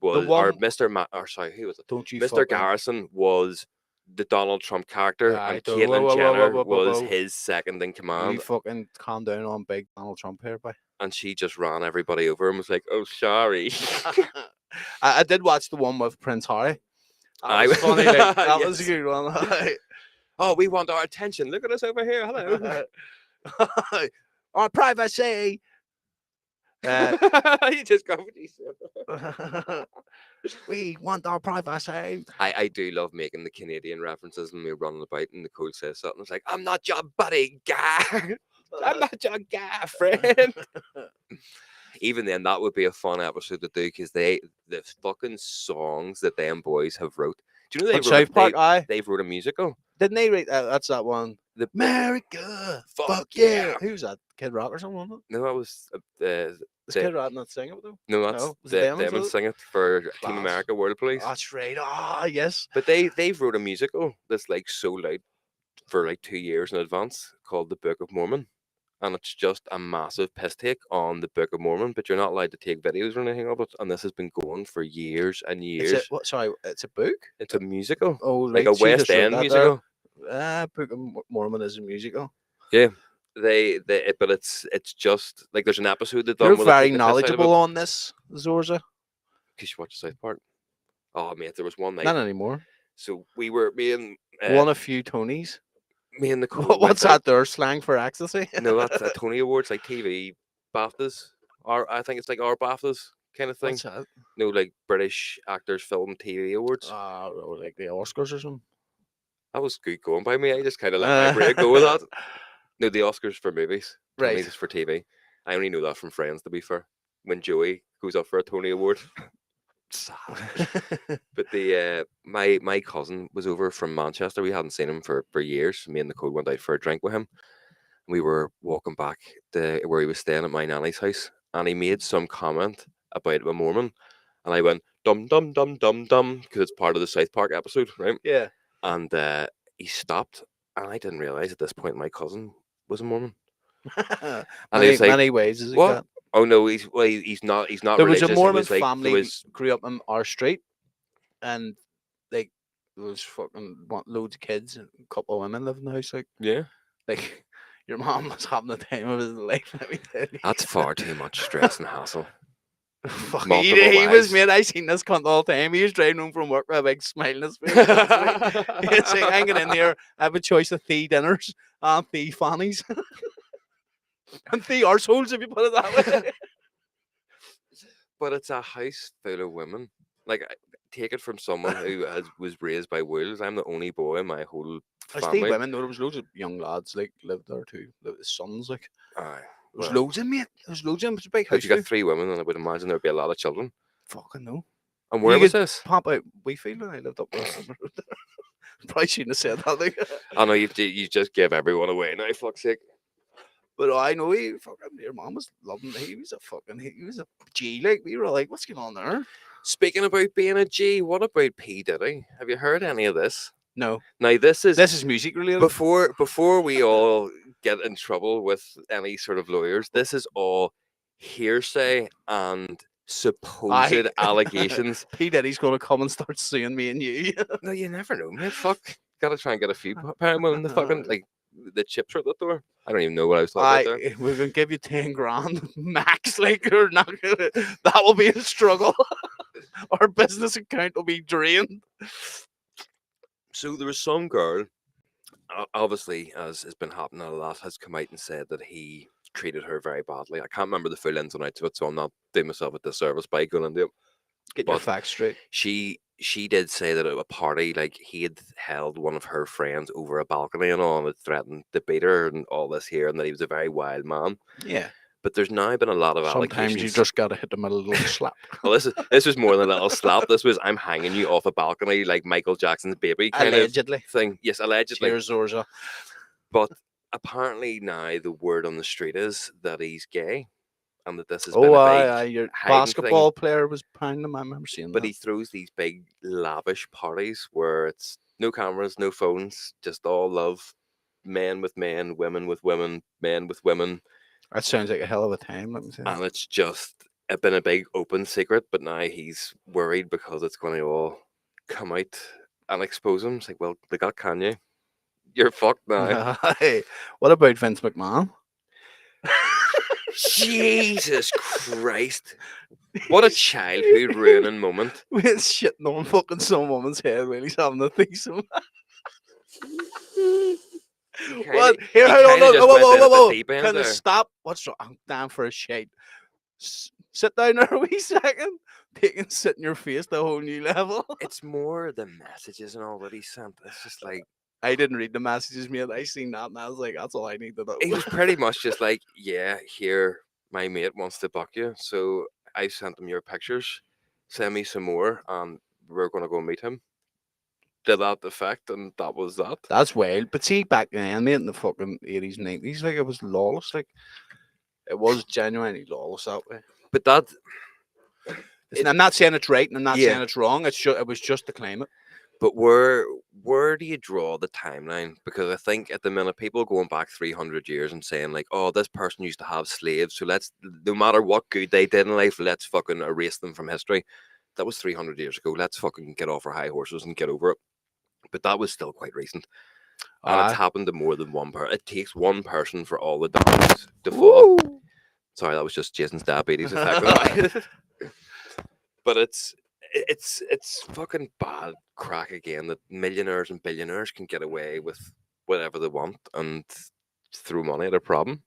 The was, or one, Mr. Or sorry, who was it? don't you Mr. fucking. Garrison was the Donald Trump character, I and do. Whoa, Caitlyn whoa, whoa, whoa, Jenner whoa, whoa, was whoa. his second in You command, fucking calm down on big Donald Trump here, boy. and she just ran everybody over and was like, "Oh, sorry." I did watch the one with Prince Harry. That I was funny. Like that was a yes. good one. Oh, we want our attention. Look at us over here. Hello. Our privacy. You just go with these. We want our privacy. I do love making the Canadian references when we're running about and Nicole says something. It's like, I'm not your buddy guy. I'm not your guy friend. Even then, that would be a fun episode to do because the fucking songs that them boys have wrote. Do you know On South Park, they've wrote a musical? didn't they read? That's that one. The America, fuck yeah. yeah. Who's that? Kid Rock or something? Wasn't No, that was it? Is Kid Rock not singing it though? no, that's No, was it them? them and sing it for Team Class. America World Police. That's right. Ah, yes. But they've wrote a musical that's like so loud for like 2 years in advance called The Book of Mormon. And it's just a massive piss take on the Book of Mormon, but you're not allowed to take videos or anything of it. And this has been going for years and It's years. a what? Sorry, it's a book. It's a musical, Oh, like right. a She West just wrote End that musical. Book of Mormon is a musical. Yeah, but it's just like there's an episode that done You're with very knowledgeable on this, Zorza. because you watch South Park. Oh mate, there was one night. Not anymore. So me and Won a few Tonys. Nicole. What's that there? Slang for ecstasy? No, that's a Tony Awards, like TV BAFTAs, or I think it's like our BAFTAs kind of thing. What's that? No, like British Actors Film TV Awards. Like the Oscars or something. That was good going by me. I just kind of let my brain go with that. No, the Oscars for movies, Right. Tonys for TV. I only know that from Friends, to be fair. When Joey goes up for a Tony Award. Sad. But my cousin was over from Manchester. We hadn't seen him for years. Me and Nicole went out for a drink with him. We were walking back to where he was staying at my nanny's house, and he made some comment about a Mormon, and I went dum dum dum dum dum because it's part of the South Park episode, right? Yeah. And he stopped, and I didn't realize at this point my cousin was a Mormon. And many, he was like, many ways is it "What? got? Oh no, he's not. He's not There religious." was a He Mormon was like, family there was, grew up on our street, and like there was fucking loads of kids and a couple of women living in the house. yeah. Like your mom was having the time of his life. Let me tell you. That's far too much stress and hassle. Fuck, multiple he was, wives. mate. I seen this cunt all the time. He was driving home from work with a big smile on his face. It's like, hanging in there. I have a choice of 3 dinners and 3 fannies. And 3 arseholes, if you put it that way. But it's a house full of women. Like, take it from someone who was raised by wolves. I'm the only boy in my whole There's 3 family. women. No, there was loads of young lads like lived there too. The sons, like Aye. there's Well, loads of mate. There's loads of them. It's a big if house. you got Too. 3 women, then I would imagine there'd be a lot of children. Fucking no. And where You was could this? Pop out Wheatfield when I lived up there. Probably shouldn't have said that. Like. I know you just gave everyone away now, fuck's sake. But I know he fucking your mom was loving him. He was a G. Like we were like, what's going on there? Speaking about being a G, what about P Diddy? Have you heard any of this? No. Now this is music related. before we all get in trouble with any sort of lawyers. This is all hearsay and supposed allegations. P Diddy's going to come and start suing me and you. No, you never know, man. Fuck, gotta try and get a few paramount in the fucking like the chips are at the door. I don't even know what I was talking about I there. we're gonna give you 10 grand max. Like you're not gonna. That will be a struggle. Our business account will be drained. So there was some girl, obviously, as has been happening a lot, has come out and said that he treated her very badly. I can't remember the full ins and outs of it, so I'm not doing myself a disservice by going into it. Get your But facts straight. she did say that at a party, like he had held one of her friends over a balcony and all, and had threatened to beat her and all this here, and that he was a very wild man. Yeah. But there's now been a lot of Sometimes you allegations. just gotta hit them with a little slap. Well, this was more than a little slap. This was I'm hanging you off a balcony like Michael Jackson's baby kind of Allegedly. thing. Yes, allegedly. Cheers, Zorza. But apparently now the word on the street is that he's gay, and that this has been Oh, a big your hiding thing. basketball player was pounding him. I remember seeing But that. he throws these big lavish parties where it's no cameras, no phones, just all love, men with men, women with women, men with women, That sounds like a hell of a time. Let me say. and it's just been a big open secret. But now he's worried because it's going to all come out and expose him. It's like, well, they got Kanye. You're fucked now. Hey, what about Vince McMahon? Jesus Christ. What a childhood ruining moment. With shitting on fucking some woman's head while he's having a threesome. What? Here, He hold on, kind of look. just Whoa, went whoa, in whoa, at the whoa. deep end Can I there. stop? What's wrong? I'm down for a shite. Sit down there a wee second. Taking sit in your face to a whole new level. It's more the messages and all that he sent. It's just like, I didn't read the messages, mate. I seen that and I was like, that's all I need to know. he was pretty much just like, yeah, here, my mate wants to buck you. So I sent him your pictures. Send me some more, and we're going to go meet him. Did that effect, and that was that. That's wild. But see, back then, mate, in the fucking 80s, 90s, like, it was lawless. Like, it was genuinely lawless that way. But that, Listen, I'm not saying it's right and I'm not Yeah. saying it's wrong. It was just the climate. but where do you draw the timeline? Because I think at the minute, people going back 300 years and saying like, oh, this person used to have slaves, so let's, no matter what good they did in life, let's fucking erase them from history. That was 300 years ago. Let's fucking get off our high horses and get over it. But that was still quite recent. And it's happened to more than one person. It takes one person for all the dominoes to fall. Woo! Sorry, that was just Jason's diabetes effect. But it's fucking bad crack again that millionaires and billionaires can get away with whatever they want and throw money at a problem.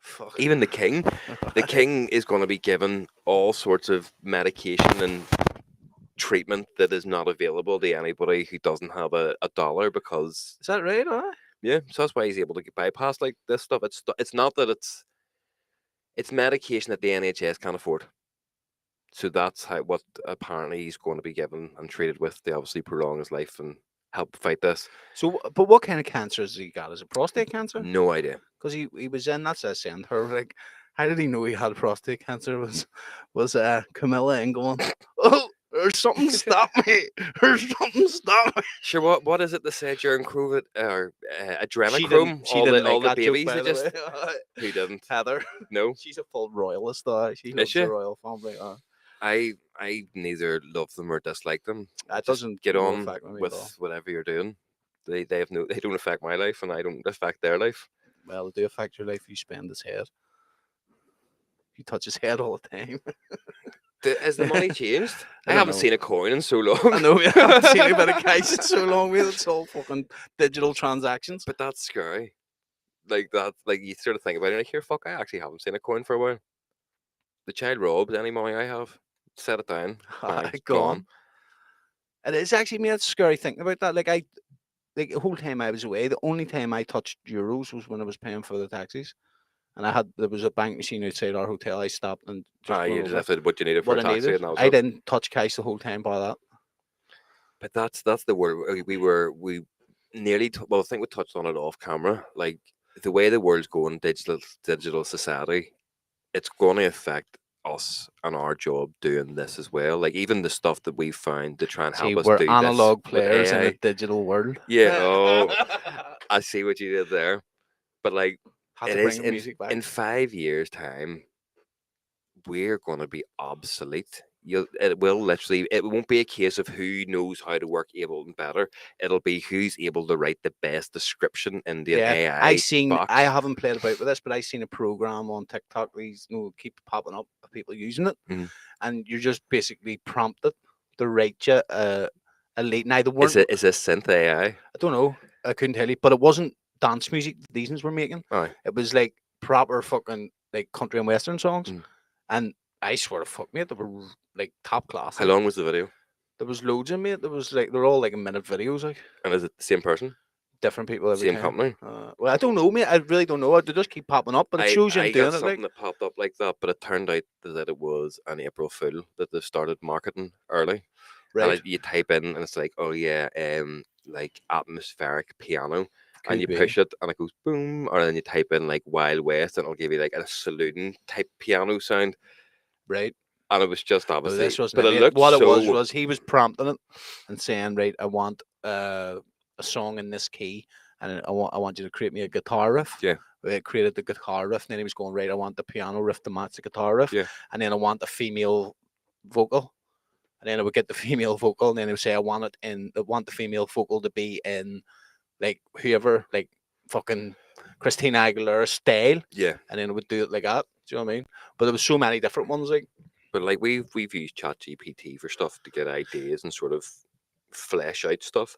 Fuck. Even the king is going to be given all sorts of medication and treatment that is not available to anybody who doesn't have a dollar, because Is that right? Huh? yeah, so that's why he's able to get bypass like this stuff. It's not that it's medication that the NHS can't afford. So that's what apparently he's going to be given and treated with to obviously prolong his life and help fight this. So, but what kind of cancer has he got? Is it prostate cancer? No idea. Because he was in. That's a send her. Like, how did he know he had prostate cancer? Was Camilla and going? Oh, there's something stop me. There's something stop me. Sure, what is it they said during COVID or adrenochrome? She didn't all like the that joke, babies by they the just way. who didn't Heather. no. She's a full royalist. She Is loves she? the royal family. I neither love them or dislike them. That Just doesn't get no on affect me at all. with whatever you're doing. They don't affect my life, and I don't affect their life. Well, it do affect your life if you spend his head. You touch his head all the time. Has the money changed? I don't haven't know. seen a coin in so long. I know we haven't seen a bit of cash in so long. It's all fucking digital transactions. But that's scary. Like that, like you sort of think about it, like here, fuck, I actually haven't seen a coin for a while. The child robbed any money I have. Set it down. Bang, it's Gone. It is actually me. It's scary thinking about that. Like the whole time I was away, the only time I touched euros was when I was paying for the taxis, and there was a bank machine outside our hotel. I stopped and just You went just over have to what you needed for what a I taxi, needed. and that was I it. didn't touch cash the whole time by that. But that's the word we nearly well, I think we touched on it off camera. Like the way the world's going, digital society, it's going to affect us and our job doing this as well. Like even the stuff that we found to try and See, help us we're do analog this with players in AI. a digital world. Yeah. Oh, I see what you did there. But like Had it to is bring the music back. in 5 years' time, we're going to be obsolete. it will literally, it won't be a case of who knows how to work Ableton better. It'll be who's able to write the best description in the Yeah, AI I box. haven't played about with this, but I seen a program on TikTok. These keep popping up of people using it, Mhm. and you're just basically prompted to write you a late. Now they Is weren't. it is this synth AI? I don't know. I couldn't tell you, but it wasn't dance music these ones were making. Aye. It was like proper fucking like country and western songs, Mm. and I swear to fuck, mate, they were like top class. How Like long was the video? there was loads of mate. There was like they're all like a minute videos, like And is it the same person, different people every same time. company? Well, I don't know, mate. I really don't know. They just keep popping up, but it shows you I them got doing it. something Like that popped up like that, but it turned out that it was an April Fool that they started marketing early. And right, you type in, and it's like, oh yeah, like atmospheric piano, and could you be push it, and it goes boom, or then you type in like Wild West, and it'll give you like a saloon type piano sound, right. and it was just No, obviously, this wasn't but it, it mate. looked What it so, was he was prompting it and saying, right, I want a song in this key, and I want you to create me a guitar riff. yeah, It created the guitar riff, and then he was going, right, I want the piano riff to match the guitar riff, yeah, and then I want the female vocal, and then I would get the female vocal, and then he would say, I want the female vocal to be in like whoever, like fucking Christina Aguilera style, yeah. and then it would do it like that. Do you know what I mean? But there was so many different ones, like But like we've used ChatGPT for stuff to get ideas and sort of flesh out stuff.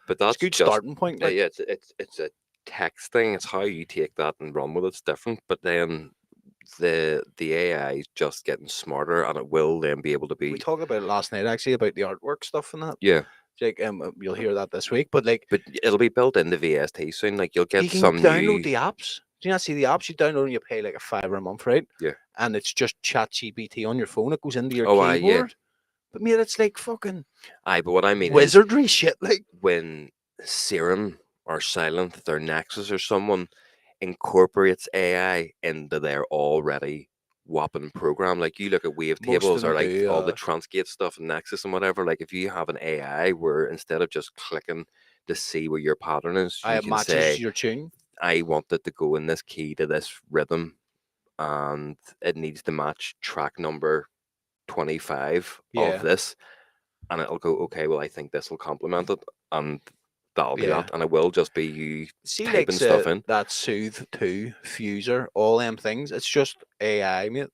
But it's a that's good just starting point. yeah, Like it's a text thing. It's how you take that and run with it's different. But then the AI is just getting smarter, and it will then be able to we be talked about it last night, actually, about the artwork stuff and that. yeah. Like you'll hear that this week. But like But it'll be built into VST soon. Like you'll you get can some download new the apps. Do you not see the apps? You download and you pay like a $5 a month, right? yeah. And it's just Chat GPT on your phone. It goes into your Oh, yeah. keyboard. But mate, it's like fucking Aye, but what I mean is wizardry shit. Like when Serum or Silent or Nexus or someone incorporates AI into their already whopping program. Like you look at most of wavetables or them like do. all the Transgate stuff and Nexus and whatever. Like if you have an AI where instead of just clicking to see where your pattern is, I you have can matches say, your tune. I want it to go in this key to this rhythm and it needs to match track number 25 of Yeah, this. And it'll go, okay, well, I think this will complement it. And that'll be yeah. that. And it will just be you See, like typing stuff in. that Soothe 2, Fuser, all them things. It's just AI, mate.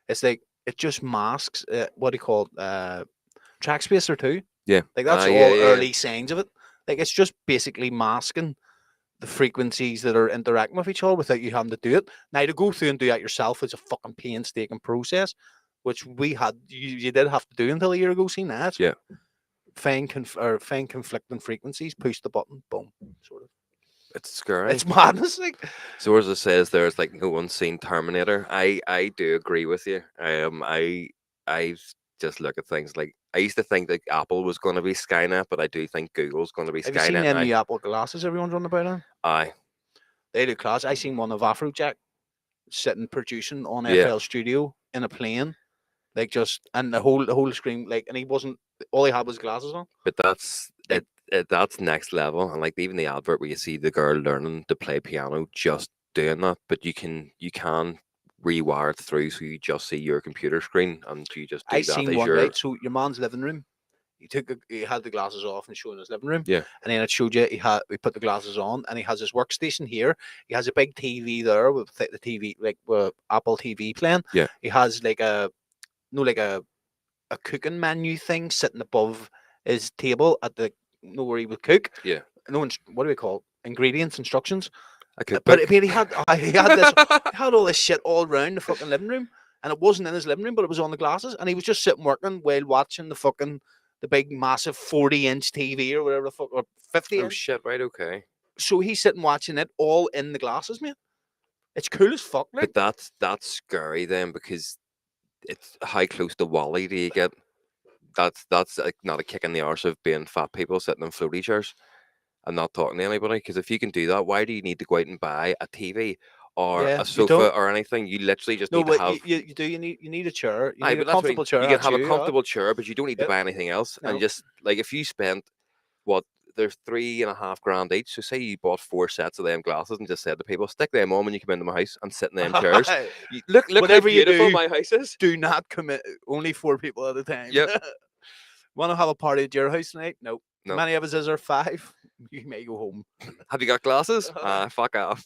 It's like it just masks what do you call it? Track spacer 2. Yeah. Like that's Yeah, all yeah, yeah. early signs of it. Like it's just basically masking the frequencies that are interacting with each other without you having to do it. Now to go through and do that yourself is a fucking painstaking process, which you did have to do until a year ago. Seen that? Yeah. Find conflicting frequencies, push the button, boom, sort of. It's scary. It's madness, like So as it says there's like no one's seen Terminator. I do agree with you. I just look at things like I used to think that Apple was going to be Skynet, but I do think Google's going to be have you seen Skynet them now. new Apple glasses everyone's running about on? Aye. They do class. I seen one of Afrojack sitting producing on Yeah. FL Studio in a plane, like just and the whole screen, like, and he wasn't all he had was glasses on. But that's Like that's next level. And like even the advert where you see the girl learning to play piano just doing that, but you can rewire it through so you just see your computer screen and you just I do that seen as one, your right. So your man's living room. He had the glasses off and showing his living room, yeah. and then it showed you he put the glasses on, and he has his workstation here. He has a big TV there with the TV, like Apple TV playing. Yeah. He has like a no like a cooking menu thing sitting above his table at the where he would cook. Yeah. No, what do we call it? Ingredients, instructions. A cookbook. But he had all this shit all around the fucking living room, and it wasn't in his living room, but it was on the glasses, and he was just sitting working while watching the big massive 40-inch TV or whatever the fuck, or 50 Oh inch. shit, right, okay. So he's sitting watching it all in the glasses, mate. It's cool as fuck, like. But that's scary then because it's how close to Wally do you get? That's like not a kick in the arse of being fat people sitting in floaty chairs and not talking to anybody. Because if you can do that, why do you need to go out and buy a TV or Yeah, a you sofa don't. or anything? You literally just No, need to but have. you do. You need a chair. You Aye, need a but that's what I mean. comfortable chair. You can That's have a you. comfortable chair, but you don't need to Yep. buy anything else. And No. just like if you spent what they're 3.5 grand each. So say you bought 4 sets of them glasses and just said to people, stick them on when you come into my house and sit in them chairs. Look how Whatever you beautiful do, my house is. do not commit. Only 4 people at a time. Yep. Want to have a party at your house tonight? Nope. How No. many of us is there? 5. You may go home. Have you got glasses? Fuck off.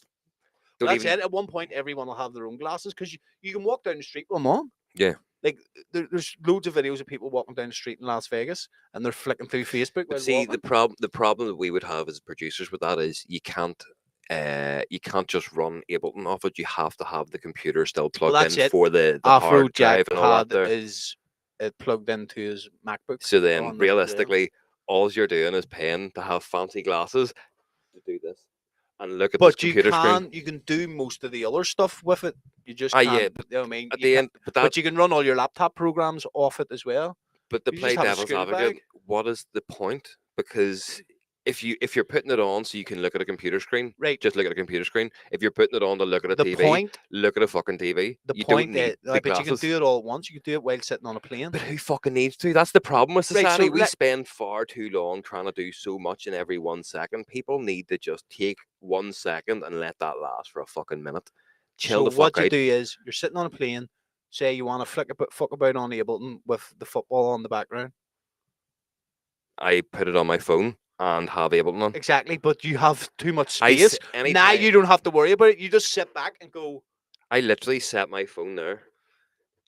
Don't That's even. it. At one point, everyone will have their own glasses because you can walk down the street with them on. Yeah. Like there's loads of videos of people walking down the street in Las Vegas and they're flicking through Facebook But while see, walking. the problem that we would have as producers with that is you can't just run Ableton off it. You have to have the computer still Well, plugged that's in it. for the Afro hard Jack drive and all that had there. is it plugged into his MacBook. So then, on the- yeah. realistically, all you're doing is paying to have fancy glasses to do this and look at this But you computer screen. can you can do most of the other stuff with it. You just Ah, can't. yeah, You know what I mean? At You the can't- end, but you can run all your laptop programs off it as well. but to you play just have a devil's scooter advocate, bag. what is the point? Because if you're putting it on so you can look at a computer screen, Right. just look at a computer screen. If you're putting it on to look at a The TV, point look at a fucking TV. the You point don't need that the but you can glasses. do it all at once. You can do it while sitting on a plane. But who fucking needs to? That's the problem with Right, so society. We let- spend far too long trying to do so much in every 1 second. People need to just take 1 second and let that last for a fucking minute. Chill So the what fuck you out. do is you're sitting on a plane. Say you want to fuck about on Ableton with the football on the background. I put it on my phone and have Ableton on. Exactly, but you have too much I space. s- Now anytime- you don't have to worry about it. You just sit back and go. I literally set my phone there,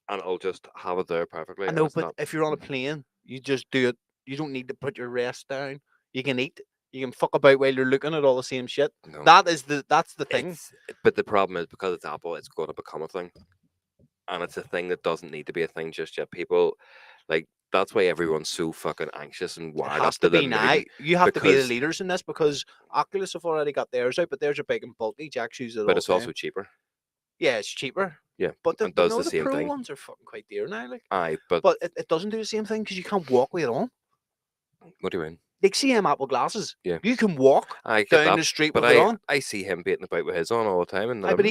and I'll just have it there perfectly. I and know, it's but not- if you're on a plane, you just do it. You don't need to put your rest down. You can eat. You can fuck about while you're looking at all the same shit. no, That's the thing. but the problem is because it's Apple, it's going to become a thing, and it's a thing that doesn't need to be a thing just yet. People like that's why everyone's so fucking anxious and It wired has up to the be moon. now. You have to be the because- leaders in this because Oculus have already got theirs out, but theirs are big and bulky. Jack uses it But all it's the also time. cheaper. Yeah, it's cheaper. Yeah, But and does no, the same Pro thing. ones are fucking quite dear now. Like, Aye, but but it doesn't do the same thing because you can't walk with it on. what do you mean? Like, see him Apple glasses. Yeah. You can walk I get down that, the street but with it on. I see him beating about with his on all the time, and Aye, but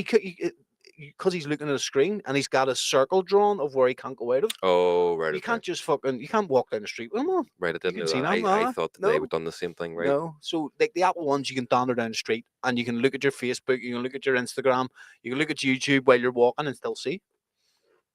because he's looking at a screen and he's got a circle drawn of where he can't go out of. oh right, You okay. can't just you can't walk down the street with him on. Right, I didn't can know see that. them, I nah, thought that they no. would done the same thing, right? No, so like the Apple ones, you can dander down the street and you can look at your Facebook, you can look at your Instagram, you can look at YouTube while you're walking and still see.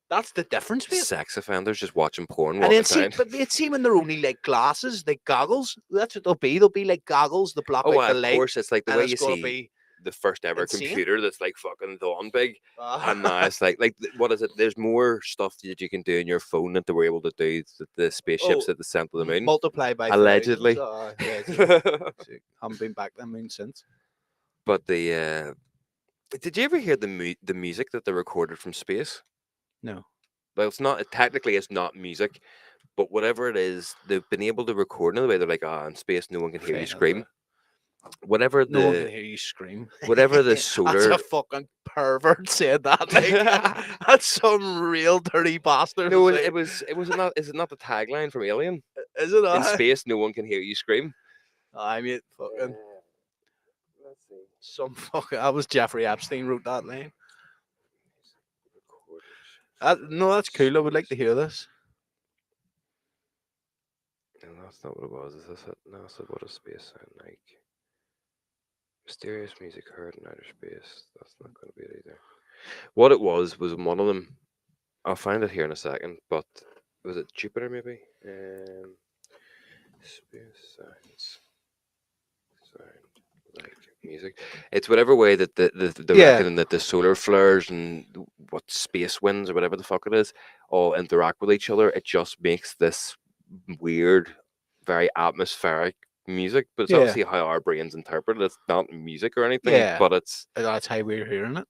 That's the difference, mate. Sex offenders just watching porn And walking then see, down. but it's even they're only like glasses, like goggles. That's what they'll be. They'll be like goggles to block Oh, out the of light. course, it's like the And way it's you gonna see be the first ever insane. computer that's like fucking dawn big, and now uh, it's like what is it? There's more stuff that you can do in your phone that they were able to do the spaceships Oh, at the center of the moon. multiply by Allegedly. thousands. Allegedly. So, haven't been back to the moon since. But did you ever hear the music that they recorded from space? No. Well, it's not technically it's not music, but whatever it is, they've been able to record in the way they're like, in space, no one can hear you Fair, scream. Whatever No one can the hear you scream. whatever the That's solar a fucking pervert said that. Like, that's some real dirty bastard. no, to say. it was not. Is it not the tagline from Alien? Is it? In space, no one can hear you scream. I mean, fucking Let's see. some fucking. That was Jeffrey Epstein wrote that line. No, that's cool. I would like to hear this. No, that's not what it was. Is this it? No, it's what does space sound like? Mysterious music heard in outer space. That's not going to be it either. What it was one of them. I'll find it here in a second. But was it Jupiter maybe? Space sounds. Sound like music. It's whatever way that the Yeah. reckoning that the solar flares and what space winds or whatever the fuck it is all interact with each other. It just makes this weird, very atmospheric music. But it's Yeah. obviously how our brains interpret it. It's not music or anything. Yeah. But it's. That's how we're hearing it.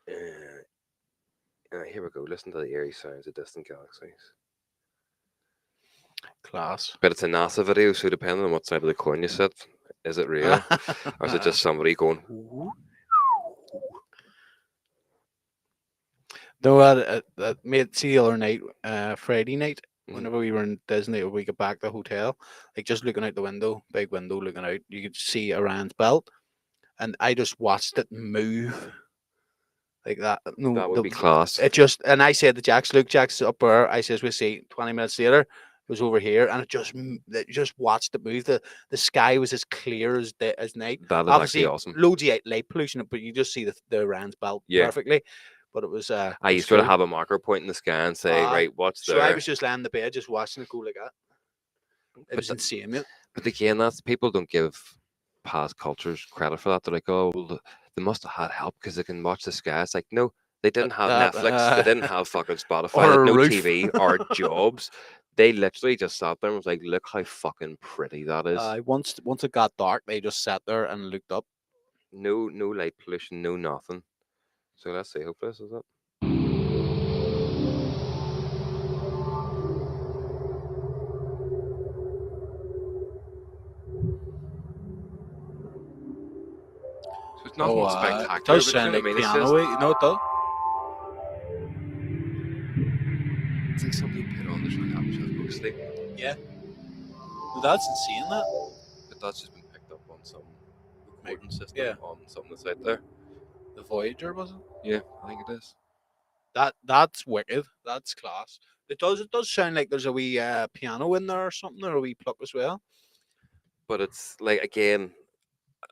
Here we go. Listen to the eerie sounds of distant galaxies. Class. But it's a NASA video, so depending on what side of the coin you sit, is it real? Or is it just somebody going? No, mate, see the other night, Friday night, Mhm. whenever we were in Disney, we got back to the hotel, like just looking out the window, big window looking out, you could see Iran's belt, and I just watched it move like that. No, That would be class. It just, and I said to Jack's, look, Jack's up there. I says, we see 20 minutes later, was over here, and it just watched it move. The sky was as clear as night. That is actually Obviously, awesome. loads of light pollution, but you just see the Orions belt Yeah. perfectly. But it was You sort of have a marker point in the sky and say, right, what's so I there? was just lying in the bed, just watching it go like that. It was insane, mate. But again, that's people don't give past cultures credit for that. They're like, oh, well, they must have had help because they can watch the sky. It's like, no, they didn't have Netflix. They didn't have fucking Spotify. or They had a no roof. TV or jobs. They literally just sat there and was like, look how fucking pretty that is. Once it got dark, they just sat there and looked up. No light pollution, no nothing. So let's see. Hope this is it. So it's nothing spectacular. It does but sound you know like what I mean? It's piano. just- You know it does. It's like somebody put on the trying to help yourself go to sleep. Yeah. Well, that's insane. That. But that's just been picked up on some recording system Yeah. on something that's out there. The Voyager, was it? Yeah, I think it is. That's wicked. That's class. It does sound like there's a wee piano in there or something, or a wee pluck as well. But it's like, again,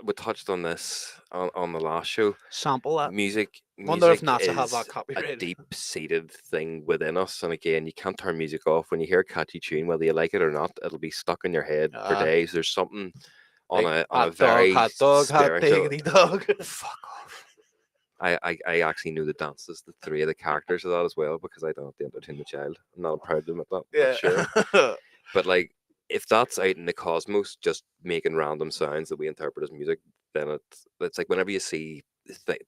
we touched on this on the last show. Sample that. Music Wonder if music NASA have is that a copyrighted. deep-seated thing within us, and again, you can't turn music off. When you hear a catchy tune, whether you like it or not, it'll be stuck in your head for days. There's something on Like, a very hot dog, hot spiritual. diggity dog. Fuck off. I actually knew the dances, the three of the characters of that as well, because I don't have to entertain the child. I'm not proud to admit that. Yeah. But sure. But like, if that's out in the cosmos, just making random sounds that we interpret as music, then it's like whenever you see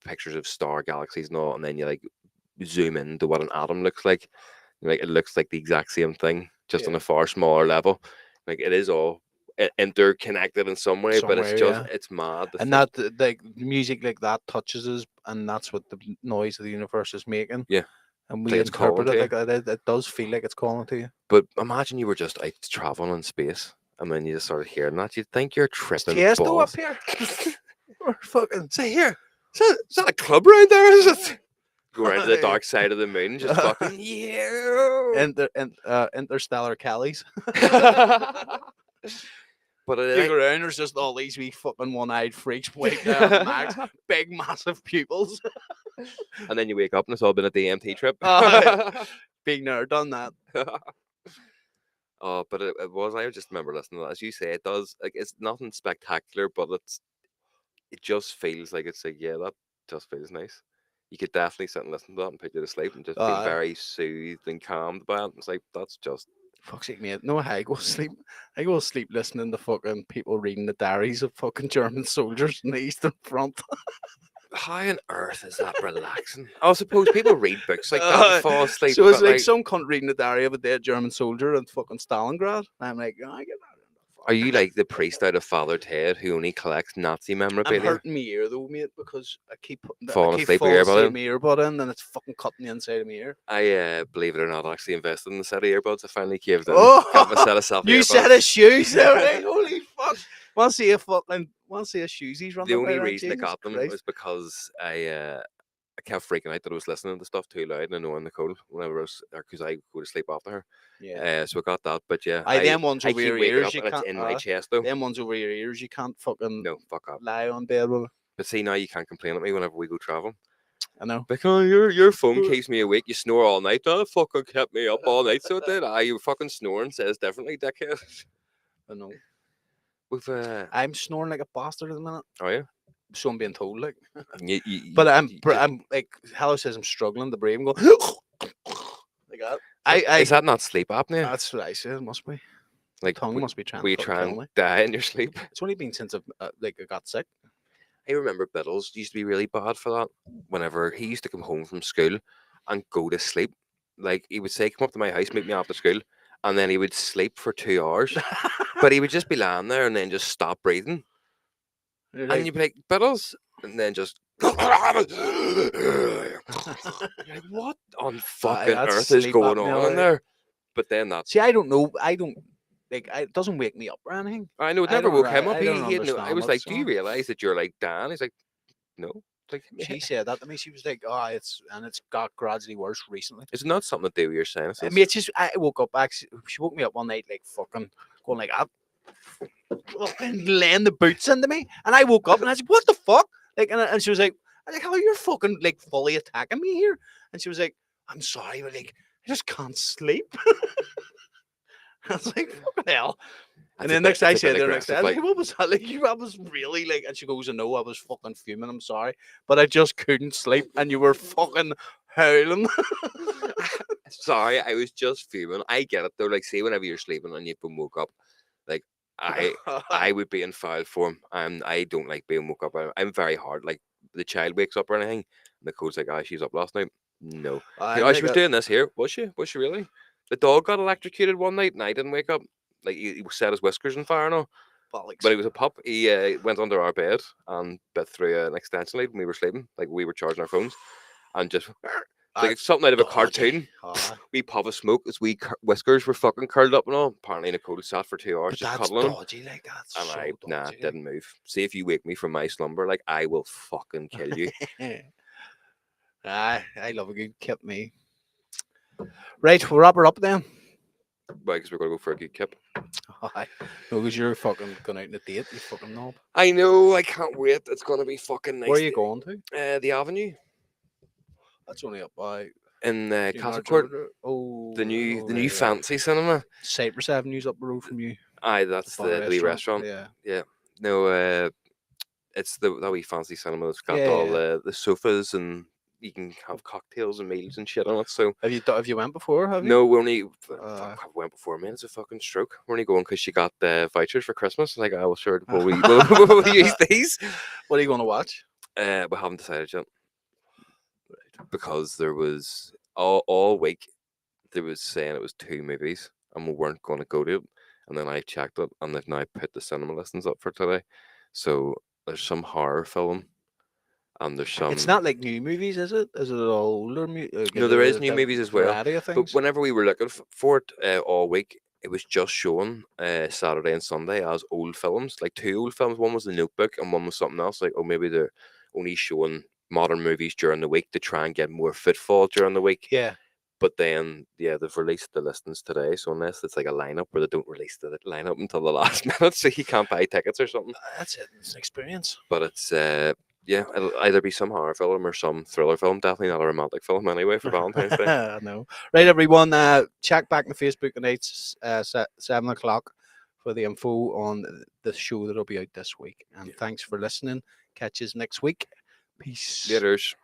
pictures of star galaxies and all, and then you like zoom into what an atom looks like, like it looks like the exact same thing, just on a far smaller level. Like it is all interconnected in some way, but it's just it's mad. And that like music like that touches us, and that's what the noise of the universe is making. Yeah. And we Like it's interpret calling it to like that. It does feel like it's calling to you. But imagine you were just out traveling in space, and then you just started hearing that. You'd think you're tripping Tiesto balls. up here. We're fucking. Say here, is that a club right there? Is it? Go around to the dark side of the moon, just fucking yeah. Interstellar Kellys. But You go around, there's just all these wee fucking one-eyed freaks waiting there, max, big massive pupils. And then you wake up and it's all been a DMT trip. Big nerd done that. Oh, but it was. I just remember listening to that. As you say, it does. Like it's nothing spectacular, but it just feels like it's like, yeah, that just feels nice. You could definitely sit and listen to that and put you to sleep and just feel very soothed and calmed by it. It's like that's just. Fuck's sake, mate. No, I go sleep. I go sleep listening to fucking people reading the diaries of fucking German soldiers in the Eastern Front. How on earth is that relaxing? I suppose people read books like that and fall asleep. So it's like some cunt reading the diary of a dead German soldier in fucking Stalingrad. And I'm like, oh, I get that. Are you like the priest out of Father Ted who only collects Nazi memorabilia? I'm hurting my ear though, mate, because I keep falling asleep with my earbud in, and it's fucking cutting the inside of my ear. I believe it or not, actually invested in a set of earbuds. I finally caved in. Got my set of self You earbuds. set of shoes there, right? Holy fuck! Want to see a shoesies run? The only reason I got them was because I kept freaking out that I was listening to stuff too loud and annoying Nicole whenever because I go to sleep after her. Yeah. So I got that, but yeah, them ones over your ears, you and can't. it's in my chest though. Them ones over your ears, you can't fucking fuck up. lie on bed with. But see, now you can't complain at me whenever we go traveling. I know. Because your phone keeps me awake. You snore all night. That fucking kept me up all night. So it did. You fucking snoring says differently, dickhead. I know. I'm snoring like a bastard at the minute. Are you? So I'm being told, like. But I'm like, Hello says I'm struggling to breathe. I'm going like that. Is that not sleep apnea? That's what I said. It must be. Like tongue must be trying. We try and die in your sleep. It's only been since I got sick. I remember Biddles used to be really bad for that. Whenever he used to come home from school and go to sleep, like he would say, "Come up to my house, meet me after school," and then he would sleep for 2 hours. But he would just be lying there and then just stop breathing. And you'd be like, Biddles, and then just like, what on fucking earth is going on in there? But then that. See, I don't know. It doesn't wake me up or anything. I know it never woke him up. I was like, do you realize that you're like Dan? He's like, no. Like, She said that to me. She was like, "Oh, it's got gradually worse recently." it's not something to do with your sinuses. I mean, it's just I woke up. Actually, she woke me up one night like fucking going like, fucking laying the boots into me, and I woke up and I was like, "What the fuck?" Like, and she was like, "I was like, how you're fucking like fully attacking me here?" And she was like, "I'm sorry, but like, I just can't sleep." I was like, "Fucking hell." And then next day I It's a bit said the next day, I aggressive. was Like, like, what was that? Like, I was really like, and she goes, I know, I was fucking fuming, I'm sorry. But I just couldn't sleep, and you were fucking howling. sorry, I was just fuming. I get it though. Like, see, whenever you're sleeping and you've been woke up, like I would be in foul form, and I don't like being woke up. I'm very hard. Like, the child wakes up or anything, and the code's like, "Ah, she's up last night." No, I she like was it. doing this here. Was she? Was she really? The dog got electrocuted one night, and I didn't wake up. Like, he set his whiskers on fire and all. But Bollocks. he was a pup. He went under our bed and bit through an extension lead when we were sleeping. Like, we were charging our phones, and just like it's That's something out of a dodgy. cartoon. Aye. We puff of smoke as whiskers were fucking curled up and all. Apparently, Nicole sat for 2 hours But just that's cuddling him, dodgy, like, that's and I so dodgy. didn't move. See, if you wake me from my slumber, like, I will fucking kill you. Like. Aye, I love a good kip, me. Right, we'll wrap her up then. Why? Because we're gonna go for a good kip. Aye. No, because you're fucking going out on a date, you fucking knob. I know. I can't wait. It's gonna be fucking Where nice. are you going to? The Avenue That's only up by in Castle Leonard Court. Georgia. Oh, The new oh, the right, new right. fancy cinema. Cypress Avenue's up the road from you. Aye, The that's bar the wee restaurant. restaurant. Yeah. Yeah. No, it's that wee fancy cinema that's got Yeah, all yeah. the sofas and you can have cocktails and meals and shit on it. So Have you went before? Have you? no, we only Uh, fuck, I went before me. It's a fucking stroke. We're only going because she got the vouchers for Christmas. Like, I was sure we'll use these. what are you going to watch? We haven't decided yet because there was all week there was saying it was two movies and we weren't going to go to it. And then I checked it and they've now put the cinema listings up for today. So there's some horror film and there's It's some. not like new movies, is it? Is it all older? Like, No, is there it is a new movies as well. variety of But things? whenever we were looking for it all week, it was just showing Saturday and Sunday as old films, like two old films. One was The Notebook and one was something else. Like, oh, maybe they're only showing modern movies during the week to try and get more footfall during the week. Yeah. But then, yeah, they've released the listings today. So unless it's like a lineup where they don't release the lineup until the last minute, so you can't buy tickets or something. That's it. It's an experience. But it's yeah, it'll either be some horror film or some thriller film. Definitely not a romantic film anyway for Valentine's Day. I know. Right, everyone. Check back in the Facebook tonight, 7 o'clock, for the info on the show that'll be out this week. And thanks for listening. Catch us next week. Peace. Laters.